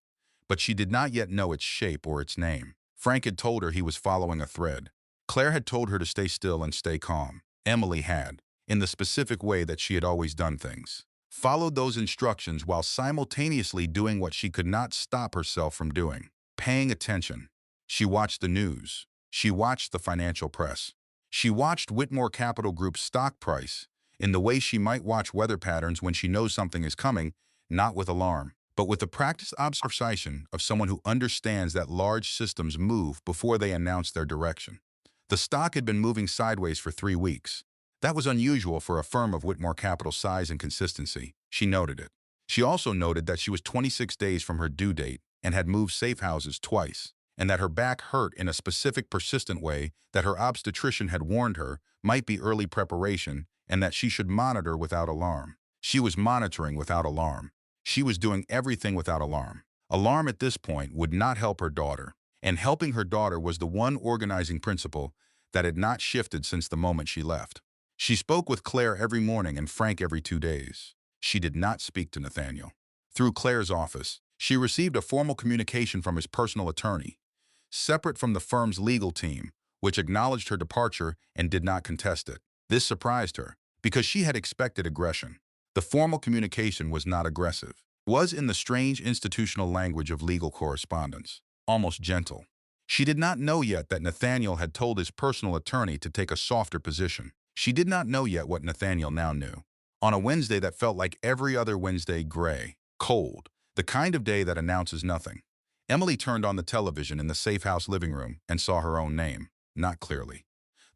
But she did not yet know its shape or its name. Frank had told her he was following a thread. Claire had told her to stay still and stay calm. Emily had, in the specific way that she had always done things, followed those instructions while simultaneously doing what she could not stop herself from doing: paying attention. She watched the news. She watched the financial press. She watched Whitmore Capital Group's stock price in the way she might watch weather patterns when she knows something is coming, not with alarm, but with the practiced observation of someone who understands that large systems move before they announce their direction. The stock had been moving sideways for 3 weeks. That was unusual for a firm of Whitmore Capital's size and consistency. She noted it. She also noted that she was 26 days from her due date and had moved safe houses twice, and that her back hurt in a specific persistent way that her obstetrician had warned her might be early preparation and that she should monitor without alarm. She was monitoring without alarm. She was doing everything without alarm. Alarm at this point would not help her daughter, and helping her daughter was the one organizing principle that had not shifted since the moment she left. She spoke with Claire every morning and Frank every 2 days. She did not speak to Nathaniel. Through Claire's office, she received a formal communication from his personal attorney, separate from the firm's legal team, which acknowledged her departure and did not contest it. This surprised her, because she had expected aggression. The formal communication was not aggressive. It was in the strange institutional language of legal correspondence, almost gentle. She did not know yet that Nathaniel had told his personal attorney to take a softer position. She did not know yet what Nathaniel now knew. On a Wednesday that felt like every other Wednesday, gray, cold, the kind of day that announces nothing, Emily turned on the television in the safe house living room and saw her own name, not clearly.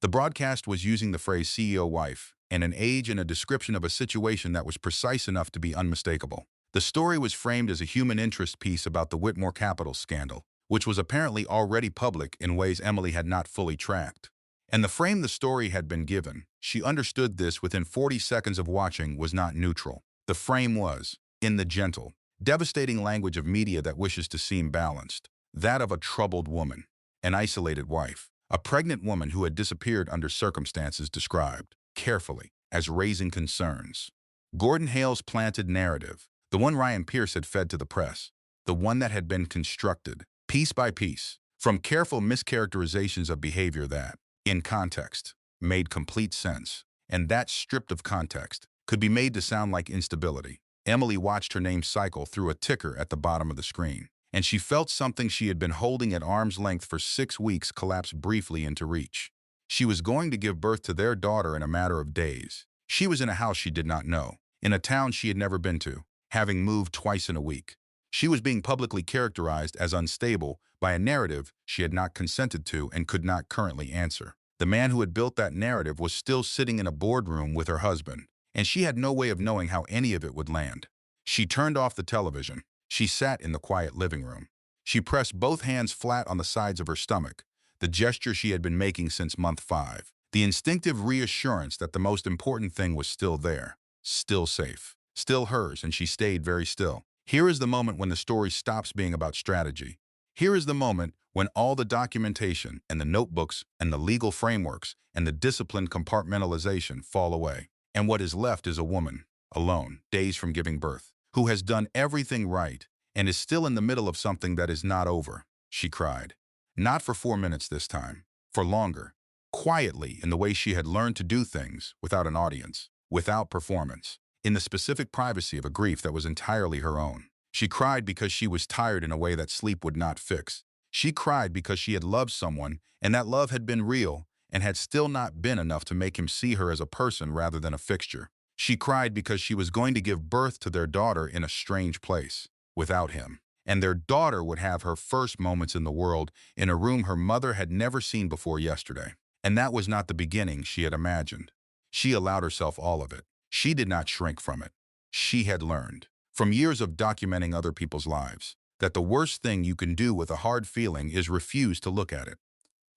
The broadcast was using the phrase CEO wife and an age and a description of a situation that was precise enough to be unmistakable. The story was framed as a human interest piece about the Whitmore Capital scandal, which was apparently already public in ways Emily had not fully tracked. And the frame the story had been given, she understood this within 40 seconds of watching, was not neutral. The frame was, in the gentle, Devastating language of media that wishes to seem balanced. That of a troubled woman, an isolated wife, a pregnant woman who had disappeared under circumstances described, carefully, as raising concerns. Gordon Hale's planted narrative, the one Ryan Pierce had fed to the press, the one that had been constructed, piece by piece, from careful mischaracterizations of behavior that, in context, made complete sense, and that, stripped of context, could be made to sound like instability. Emily watched her name cycle through a ticker at the bottom of the screen, and she felt something she had been holding at arm's length for 6 weeks collapse briefly into reach. She was going to give birth to their daughter in a matter of days. She was in a house she did not know, in a town she had never been to, having moved twice in a week. She was being publicly characterized as unstable by a narrative she had not consented to and could not currently answer. The man who had built that narrative was still sitting in a boardroom with her husband, and she had no way of knowing how any of it would land. She turned off the television. She sat in the quiet living room. She pressed both hands flat on the sides of her stomach, the gesture she had been making since month 5, the instinctive reassurance that the most important thing was still there, still safe, still hers, and she stayed very still. Here is the moment when the story stops being about strategy. Here is the moment when all the documentation and the notebooks and the legal frameworks and the disciplined compartmentalization fall away. And what is left is a woman, alone, days from giving birth, who has done everything right and is still in the middle of something that is not over, she cried. Not for 4 minutes this time, for longer, quietly in the way she had learned to do things without an audience, without performance, in the specific privacy of a grief that was entirely her own. She cried because she was tired in a way that sleep would not fix. She cried because she had loved someone and that love had been real and had still not been enough to make him see her as a person rather than a fixture. She cried because she was going to give birth to their daughter in a strange place, without him. And their daughter would have her first moments in the world in a room her mother had never seen before yesterday. And that was not the beginning she had imagined. She allowed herself all of it. She did not shrink from it. She had learned, from years of documenting other people's lives, that the worst thing you can do with a hard feeling is refuse to look at it.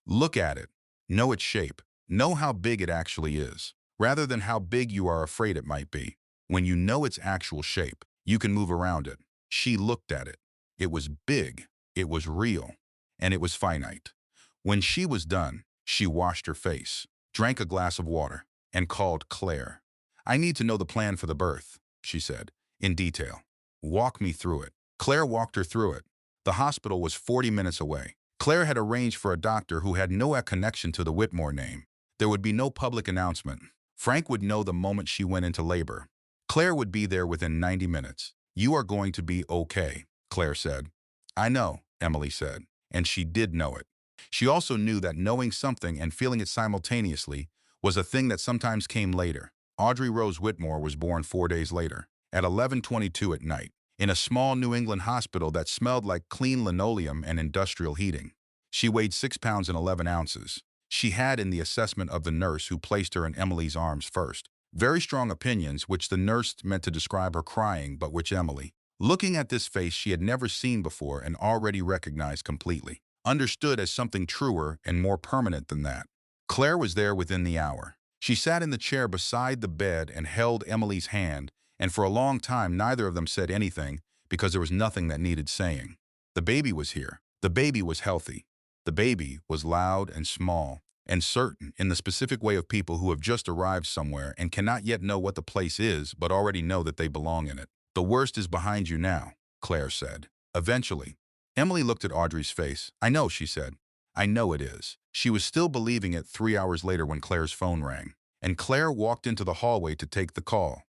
Look at it. Know its shape. Know how big it actually is, rather than how big you are afraid it might be. When you know its actual shape, you can move around it. She looked at it. It was big, it was real, and it was finite. When she was done, she washed her face, drank a glass of water, and called Claire. I need to know the plan for the birth, she said, in detail. Walk me through it. Claire walked her through it. The hospital was 40 minutes away. Claire had arranged for a doctor who had no connection to the Whitmore name. There would be no public announcement. Frank would know the moment she went into labor. Claire would be there within 90 minutes. You are going to be okay, Claire said. I know, Emily said, and she did know it. She also knew that knowing something and feeling it simultaneously was a thing that sometimes came later. Audrey Rose Whitmore was born 4 days later, at 11:22 at night, in a small New England hospital that smelled like clean linoleum and industrial heating. She weighed 6 pounds and 11 ounces. She had, in the assessment of the nurse who placed her in Emily's arms first, very strong opinions which the nurse meant to describe her crying, but which Emily, looking at this face she had never seen before and already recognized completely, understood as something truer and more permanent than that. Claire was there within the hour. She sat in the chair beside the bed and held Emily's hand, and for a long time neither of them said anything because there was nothing that needed saying. The baby was here. The baby was healthy. The baby was loud and small and certain in the specific way of people who have just arrived somewhere and cannot yet know what the place is but already know that they belong in it. The worst is behind you now, Claire said. Eventually. Emily looked at Audrey's face. I know, she said. I know it is. She was still believing it 3 hours later when Claire's phone rang, and Claire walked into the hallway to take the call,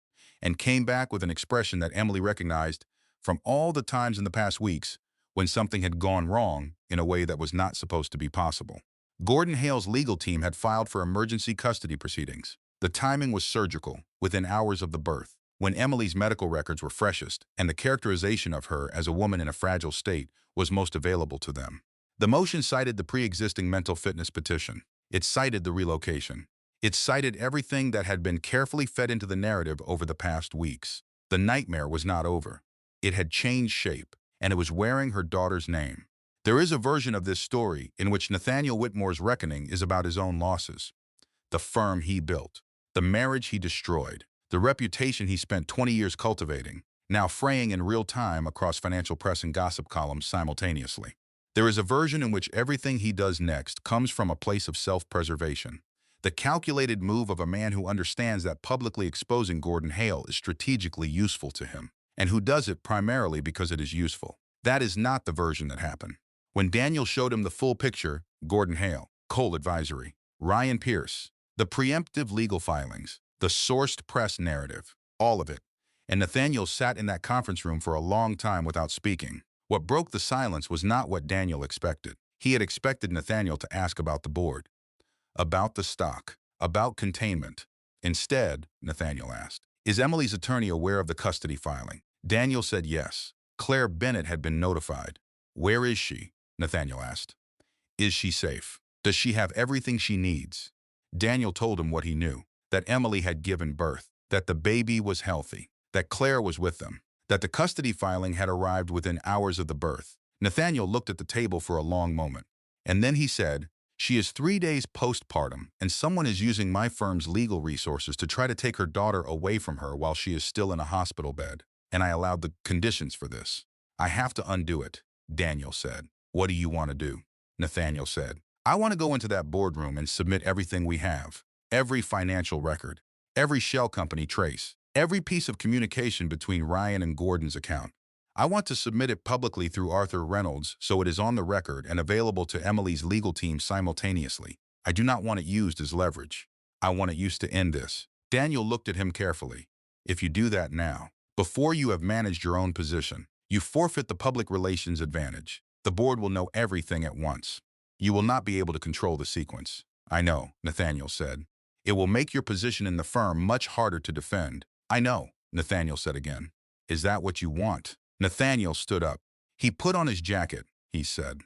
and came back with an expression that Emily recognized from all the times in the past weeks when something had gone wrong in a way that was not supposed to be possible. Gordon Hale's legal team had filed for emergency custody proceedings. The timing was surgical, within hours of the birth, when Emily's medical records were freshest and the characterization of her as a woman in a fragile state was most available to them. The motion cited the pre-existing mental fitness petition. It cited the relocation. It cited everything that had been carefully fed into the narrative over the past weeks. The nightmare was not over. It had changed shape, and it was wearing her daughter's name. There is a version of this story in which Nathaniel Whitmore's reckoning is about his own losses. The firm he built, the marriage he destroyed, the reputation he spent 20 years cultivating, now fraying in real time across financial press and gossip columns simultaneously. There is a version in which everything he does next comes from a place of self-preservation, the calculated move of a man who understands that publicly exposing Gordon Hale is strategically useful to him, and who does it primarily because it is useful. That is not the version that happened. When Daniel showed him the full picture, Gordon Hale, Cole Advisory, Ryan Pierce, the preemptive legal filings, the sourced press narrative, all of it, and Nathaniel sat in that conference room for a long time without speaking. What broke the silence was not what Daniel expected. He had expected Nathaniel to ask about the board, about the stock, about containment. Instead, Nathaniel asked, "Is Emily's attorney aware of the custody filing?" Daniel said yes. Claire Bennett had been notified. "Where is she?" Nathaniel asked. "Is she safe? Does she have everything she needs?" Daniel told him what he knew, that Emily had given birth, that the baby was healthy, that Claire was with them, that the custody filing had arrived within hours of the birth. Nathaniel looked at the table for a long moment, and then he said, "She is 3 days postpartum, and someone is using my firm's legal resources to try to take her daughter away from her while she is still in a hospital bed, and I allowed the conditions for this. I have to undo it," Daniel said. "What do you want to do?" Nathaniel said, "I want to go into that boardroom and submit everything we have, every financial record, every shell company trace, every piece of communication between Ryan and Gordon's account. I want to submit it publicly through Arthur Reynolds so it is on the record and available to Emily's legal team simultaneously. I do not want it used as leverage. I want it used to end this." Daniel looked at him carefully. "If you do that now, before you have managed your own position, you forfeit the public relations advantage. The board will know everything at once. You will not be able to control the sequence." "I know," Nathaniel said. "It will make your position in the firm much harder to defend." "I know," Nathaniel said again. "Is that what you want?" Nathaniel stood up. He put on his jacket, he said.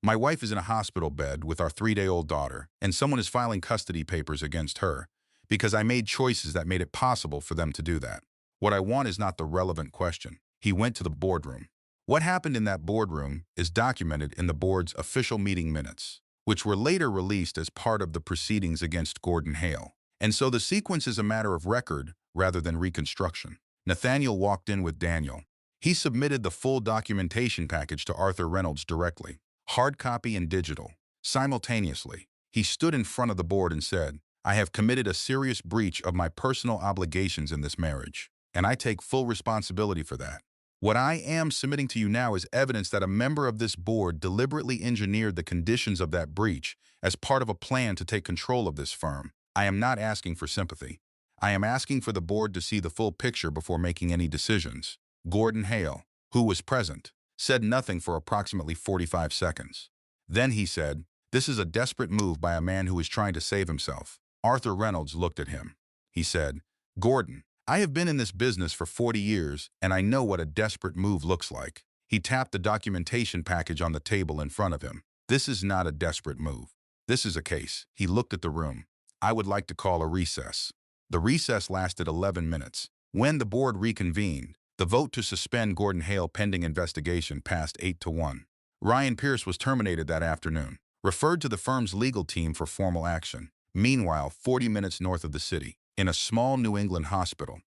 "My wife is in a hospital bed with our 3-day-old daughter, and someone is filing custody papers against her, because I made choices that made it possible for them to do that. What I want is not the relevant question." He went to the boardroom. What happened in that boardroom is documented in the board's official meeting minutes, which were later released as part of the proceedings against Gordon Hale. And so the sequence is a matter of record rather than reconstruction. Nathaniel walked in with Daniel. He submitted the full documentation package to Arthur Reynolds directly, hard copy and digital, simultaneously. He stood in front of the board and said, "I have committed a serious breach of my personal obligations in this marriage, and I take full responsibility for that. What I am submitting to you now is evidence that a member of this board deliberately engineered the conditions of that breach as part of a plan to take control of this firm. I am not asking for sympathy. I am asking for the board to see the full picture before making any decisions." Gordon Hale, who was present, said nothing for approximately 45 seconds. Then he said, "This is a desperate move by a man who is trying to save himself." Arthur Reynolds looked at him. He said, "Gordon, I have been in this business for 40 years, and I know what a desperate move looks like." He tapped the documentation package on the table in front of him. "This is not a desperate move. This is a case." He looked at the room. "I would like to call a recess." The recess lasted 11 minutes. When the board reconvened, the vote to suspend Gordon Hale pending investigation passed 8-1. Ryan Pierce was terminated that afternoon, referred to the firm's legal team for formal action. Meanwhile, 40 minutes north of the city, in a small New England hospital,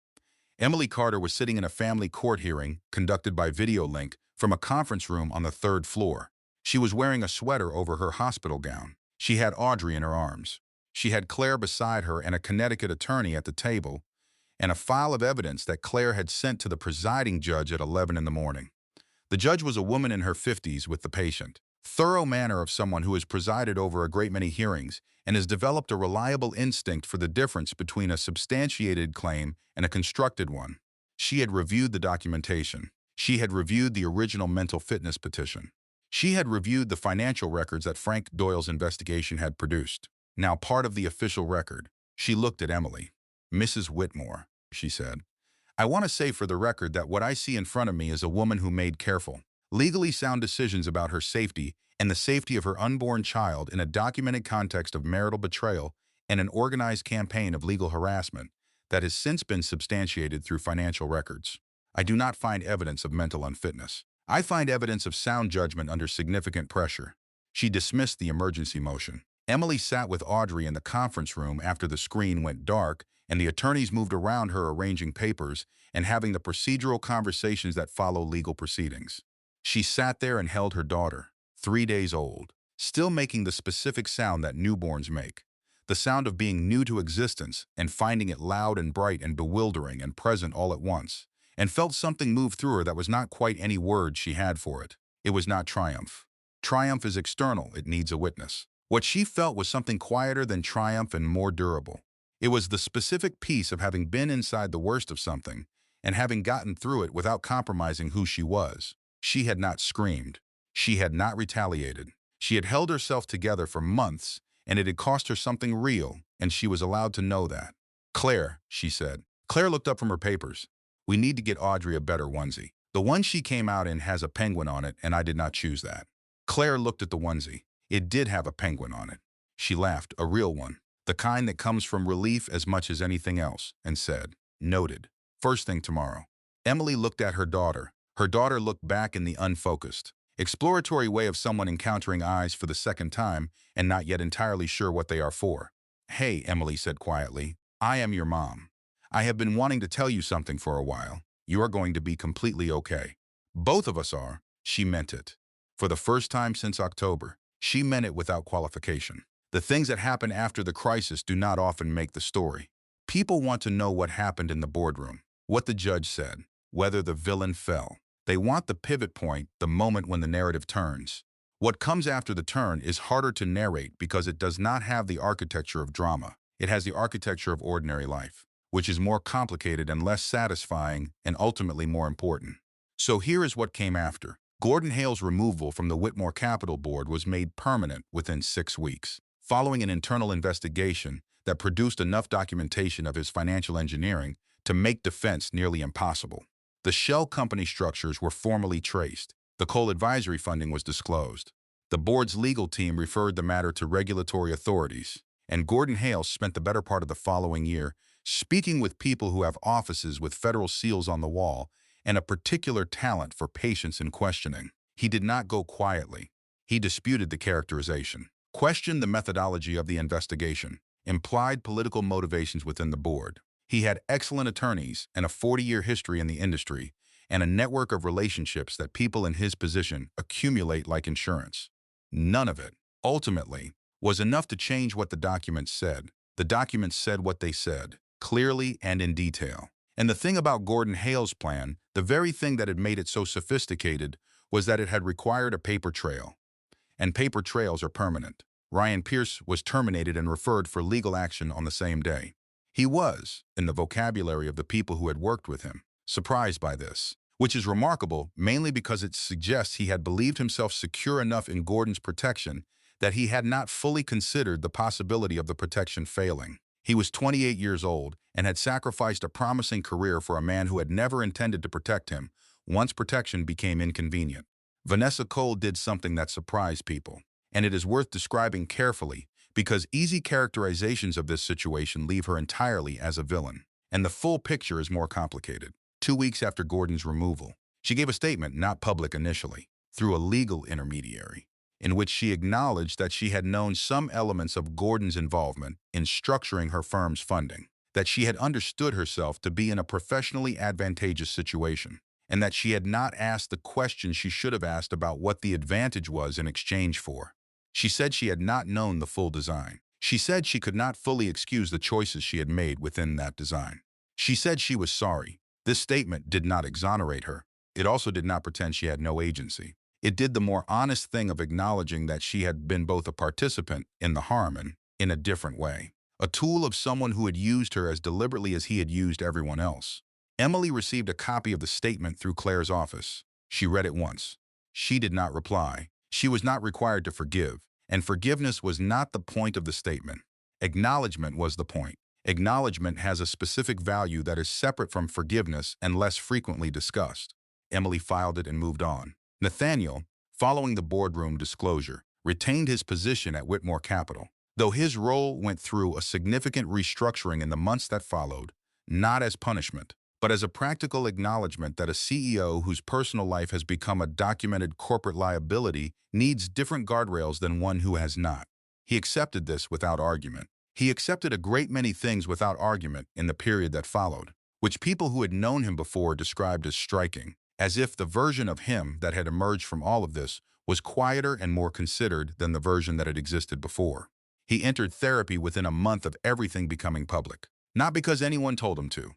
Emily Carter was sitting in a family court hearing conducted by video link from a conference room on the 3rd floor. She was wearing a sweater over her hospital gown. She had Audrey in her arms. She had Claire beside her and a Connecticut attorney at the table, and a file of evidence that Claire had sent to the presiding judge at 11 in the morning. The judge was a woman in her 50s with the patient. Thorough manner of someone who has presided over a great many hearings and has developed a reliable instinct for the difference between a substantiated claim and a constructed one. She had reviewed the documentation. She had reviewed the original mental fitness petition. She had reviewed the financial records that Frank Doyle's investigation had produced. Now part of the official record. She looked at Emily. "Mrs. Whitmore," she said, "I want to say for the record that what I see in front of me is a woman who made careful, legally sound decisions about her safety and the safety of her unborn child in a documented context of marital betrayal and an organized campaign of legal harassment that has since been substantiated through financial records. I do not find evidence of mental unfitness. I find evidence of sound judgment under significant pressure." She dismissed the emergency motion. Emily sat with Audrey in the conference room after the screen went dark and the attorneys moved around her arranging papers and having the procedural conversations that follow legal proceedings. She sat there and held her daughter, 3 days old, still making the specific sound that newborns make, the sound of being new to existence and finding it loud and bright and bewildering and present all at once, and felt something move through her that was not quite any word she had for it. It was not triumph. Triumph is external, it needs a witness. What she felt was something quieter than triumph and more durable. It was the specific peace of having been inside the worst of something and having gotten through it without compromising who she was. She had not screamed. She had not retaliated. She had held herself together for months, and it had cost her something real, and she was allowed to know that. "Claire," she said. Claire looked up from her papers. "We need to get Audrey a better onesie. The one she came out in has a penguin on it, and I did not choose that." Claire looked at the onesie. It did have a penguin on it. She laughed, a real one, the kind that comes from relief as much as anything else, and said, "Noted. First thing tomorrow." Emily looked at her daughter. Her daughter looked back in the unfocused, exploratory way of someone encountering eyes for the second time and not yet entirely sure what they are for. "Hey," Emily said quietly, "I am your mom. I have been wanting to tell you something for a while. You are going to be completely okay." "Both of us are." She meant it. For the first time since October, she meant it without qualification. The things that happen after the crisis do not often make the story. People want to know what happened in the boardroom, what the judge said, whether the villain fell. They want the pivot point, the moment when the narrative turns. What comes after the turn is harder to narrate because it does not have the architecture of drama. It has the architecture of ordinary life, which is more complicated and less satisfying and ultimately more important. So here is what came after. Gordon Hale's removal from the Whitmore Capital Board was made permanent within 6 weeks, following an internal investigation that produced enough documentation of his financial engineering to make defense nearly impossible. The shell company structures were formally traced. The coal advisory funding was disclosed. The board's legal team referred the matter to regulatory authorities, and Gordon Hale spent the better part of the following year speaking with people who have offices with federal seals on the wall and a particular talent for patience and questioning. He did not go quietly. He disputed the characterization, questioned the methodology of the investigation, implied political motivations within the board. He had excellent attorneys and a 40-year history in the industry and a network of relationships that people in his position accumulate like insurance. None of it, ultimately, was enough to change what the documents said. The documents said what they said, clearly and in detail. And the thing about Gordon Hale's plan, the very thing that had made it so sophisticated, was that it had required a paper trail. And paper trails are permanent. Ryan Pierce was terminated and referred for legal action on the same day. He was, in the vocabulary of the people who had worked with him, surprised by this, which is remarkable mainly because it suggests he had believed himself secure enough in Gordon's protection that he had not fully considered the possibility of the protection failing. He was 28 years old and had sacrificed a promising career for a man who had never intended to protect him once protection became inconvenient. Vanessa Cole did something that surprised people, and it is worth describing carefully because easy characterizations of this situation leave her entirely as a villain, and the full picture is more complicated. 2 weeks after Gordon's removal, she gave a statement, not public initially, through a legal intermediary, in which she acknowledged that she had known some elements of Gordon's involvement in structuring her firm's funding, that she had understood herself to be in a professionally advantageous situation, and that she had not asked the question she should have asked about what the advantage was in exchange for. She said she had not known the full design. She said she could not fully excuse the choices she had made within that design. She said she was sorry. This statement did not exonerate her. It also did not pretend she had no agency. It did the more honest thing of acknowledging that she had been both a participant in the harm and, in a different way, a tool of someone who had used her as deliberately as he had used everyone else. Emily received a copy of the statement through Claire's office. She read it once. She did not reply. She was not required to forgive, and forgiveness was not the point of the statement. Acknowledgement was the point. Acknowledgement has a specific value that is separate from forgiveness and less frequently discussed. Emily filed it and moved on. Nathaniel, following the boardroom disclosure, retained his position at Whitmore Capital, though his role went through a significant restructuring in the months that followed, not as punishment, but as a practical acknowledgement that a CEO whose personal life has become a documented corporate liability needs different guardrails than one who has not. He accepted this without argument. He accepted a great many things without argument in the period that followed, which people who had known him before described as striking, as if the version of him that had emerged from all of this was quieter and more considered than the version that had existed before. He entered therapy within a month of everything becoming public, not because anyone told him to,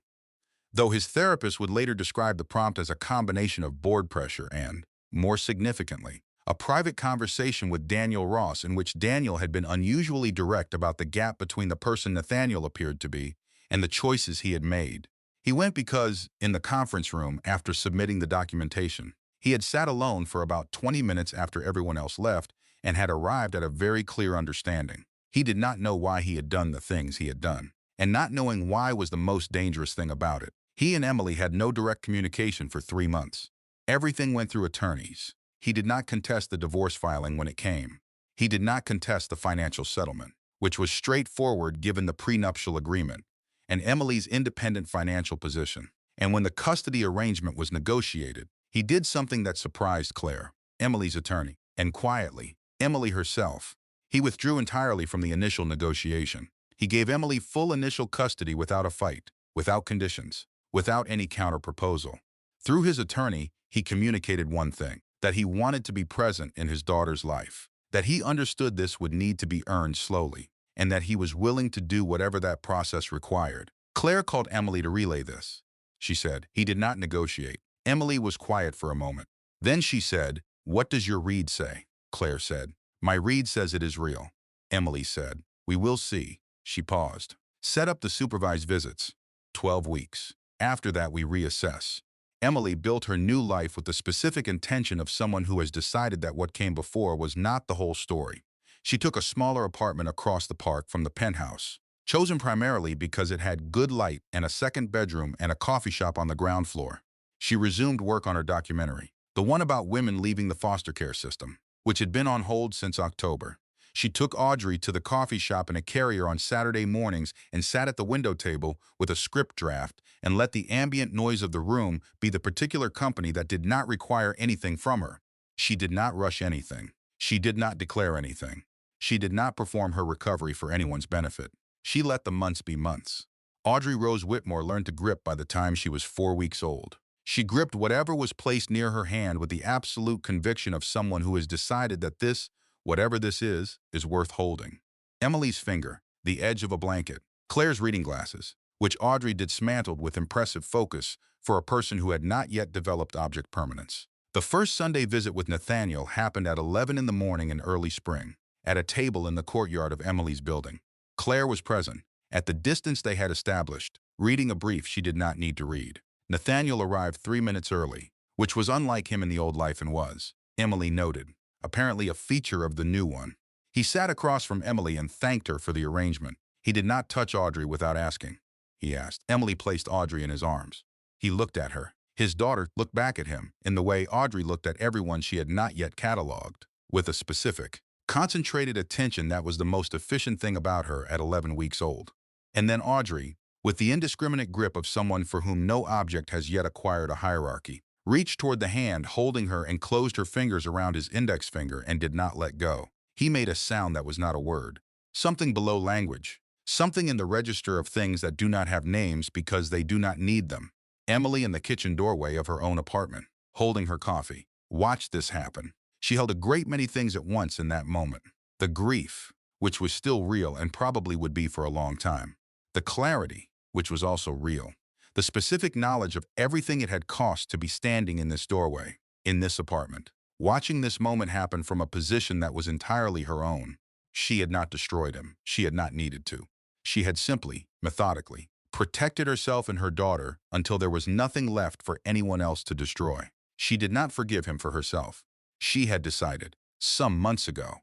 though his therapist would later describe the prompt as a combination of board pressure and, more significantly, a private conversation with Daniel Ross in which Daniel had been unusually direct about the gap between the person Nathaniel appeared to be and the choices he had made. He went because, in the conference room after submitting the documentation, he had sat alone for about 20 minutes after everyone else left and had arrived at a very clear understanding. He did not know why he had done the things he had done, and not knowing why was the most dangerous thing about it. He and Emily had no direct communication for 3 months. Everything went through attorneys. He did not contest the divorce filing when it came. He did not contest the financial settlement, which was straightforward given the prenuptial agreement and Emily's independent financial position. And when the custody arrangement was negotiated, he did something that surprised Claire, Emily's attorney, and quietly, Emily herself. He withdrew entirely from the initial negotiation. He gave Emily full initial custody without a fight, without conditions, without any counter-proposal. Through his attorney, he communicated one thing, that he wanted to be present in his daughter's life, that he understood this would need to be earned slowly, and that he was willing to do whatever that process required. Claire called Emily to relay this. She said, "He did not negotiate." Emily was quiet for a moment. Then she said, "What does your read say?" Claire said, "My read says it is real." Emily said, "We will see." She paused. "Set up the supervised visits. 12 weeks. After that, we reassess." Emily built her new life with the specific intention of someone who has decided that what came before was not the whole story. She took a smaller apartment across the park from the penthouse, chosen primarily because it had good light and a second bedroom and a coffee shop on the ground floor. She resumed work on her documentary, the one about women leaving the foster care system, which had been on hold since October. She took Audrey to the coffee shop in a carrier on Saturday mornings and sat at the window table with a script draft and let the ambient noise of the room be the particular company that did not require anything from her. She did not rush anything. She did not declare anything. She did not perform her recovery for anyone's benefit. She let the months be months. Audrey Rose Whitmore learned to grip by the time she was 4 weeks old. She gripped whatever was placed near her hand with the absolute conviction of someone who has decided that this, whatever this is worth holding. Emily's finger, the edge of a blanket, Claire's reading glasses, which Audrey dismantled with impressive focus for a person who had not yet developed object permanence. The first Sunday visit with Nathaniel happened at 11 in the morning in early spring, at a table in the courtyard of Emily's building. Claire was present, at the distance they had established, reading a brief she did not need to read. Nathaniel arrived 3 minutes early, which was unlike him in the old life and was, Emily noted, apparently a feature of the new one. He sat across from Emily and thanked her for the arrangement. He did not touch Audrey without asking. He asked. Emily placed Audrey in his arms. He looked at her. His daughter looked back at him in the way Audrey looked at everyone she had not yet cataloged, with a specific, concentrated attention that was the most efficient thing about her at 11 weeks old. And then Audrey, with the indiscriminate grip of someone for whom no object has yet acquired a hierarchy, reached toward the hand holding her and closed her fingers around his index finger and did not let go. He made a sound that was not a word. Something below language. Something in the register of things that do not have names because they do not need them. Emily in the kitchen doorway of her own apartment, holding her coffee, watched this happen. She held a great many things at once in that moment. The grief, which was still real and probably would be for a long time. The clarity, which was also real. The specific knowledge of everything it had cost to be standing in this doorway, in this apartment, watching this moment happen from a position that was entirely her own. She had not destroyed him. She had not needed to. She had simply, methodically, protected herself and her daughter until there was nothing left for anyone else to destroy. She did not forgive him for herself. She had decided, some months ago,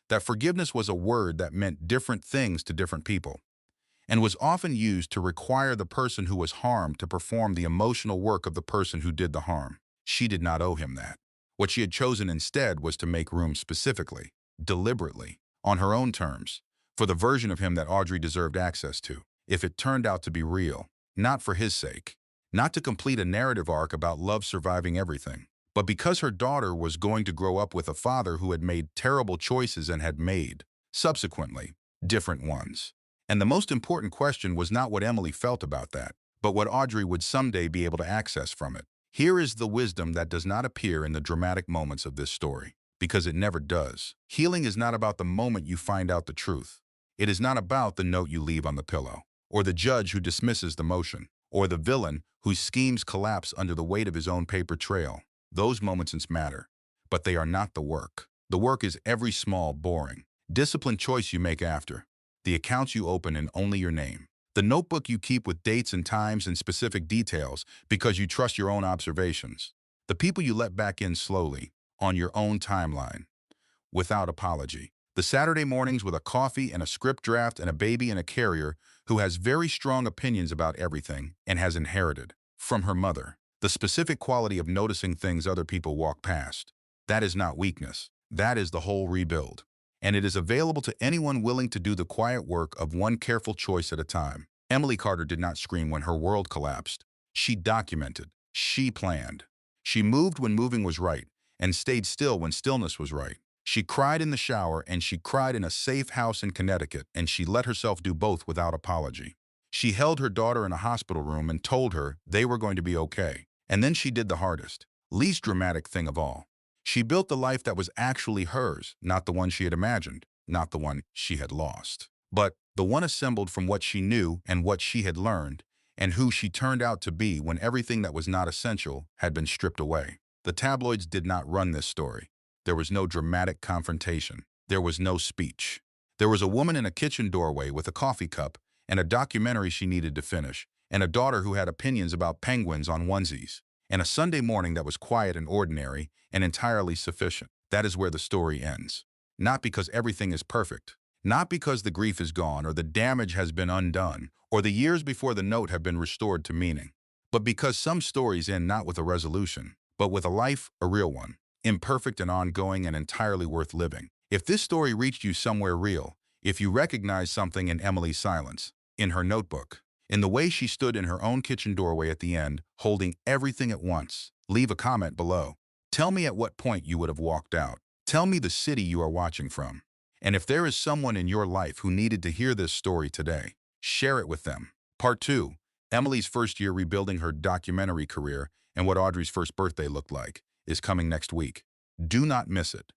that forgiveness was a word that meant different things to different people, and was often used to require the person who was harmed to perform the emotional work of the person who did the harm. She did not owe him that. What she had chosen instead was to make room specifically, deliberately, on her own terms, for the version of him that Audrey deserved access to, if it turned out to be real, not for his sake, not to complete a narrative arc about love surviving everything, but because her daughter was going to grow up with a father who had made terrible choices and had made, Subsequently, different ones. And the most important question was not what Emily felt about that, but what Audrey would someday be able to access from it. Here is the wisdom that does not appear in the dramatic moments of this story, because it never does. Healing is not about the moment you find out the truth. It is not about the note you leave on the pillow, or the judge who dismisses the motion, or the villain whose schemes collapse under the weight of his own paper trail. Those moments matter, but they are not the work. The work is every small, boring, disciplined choice you make after, the accounts you open in only your name, the notebook you keep with dates and times and specific details because you trust your own observations, the people you let back in slowly, on your own timeline, without apology. The Saturday mornings with a coffee and a script draft and a baby in a carrier who has very strong opinions about everything and has inherited, from her mother, the specific quality of noticing things other people walk past. That is not weakness. That is the whole rebuild. And it is available to anyone willing to do the quiet work of one careful choice at a time. Emily Carter did not scream when her world collapsed. She documented. She planned. She moved when moving was right and stayed still when stillness was right. She cried in the shower and she cried in a safe house in Connecticut, and she let herself do both without apology. She held her daughter in a hospital room and told her they were going to be okay. And then she did the hardest, least dramatic thing of all. She built the life that was actually hers, not the one she had imagined, not the one she had lost, but the one assembled from what she knew and what she had learned, and who she turned out to be when everything that was not essential had been stripped away. The tabloids did not run this story. There was no dramatic confrontation. There was no speech. There was a woman in a kitchen doorway with a coffee cup and a documentary she needed to finish, and a daughter who had opinions about penguins on onesies, and a Sunday morning that was quiet and ordinary and entirely sufficient. That is where the story ends. Not because everything is perfect, not because the grief is gone or the damage has been undone or the years before the note have been restored to meaning, but because some stories end not with a resolution, but with a life, a real one, imperfect and ongoing and entirely worth living. If this story reached you somewhere real, if you recognize something in Emily's silence, in her notebook, in the way she stood in her own kitchen doorway at the end, holding everything at once, leave a comment below. Tell me at what point you would have walked out. Tell me the city you are watching from. And if there is someone in your life who needed to hear this story today, share it with them. Part 2. Emily's first year rebuilding her documentary career and what Audrey's first birthday looked like is coming next week. Do not miss it.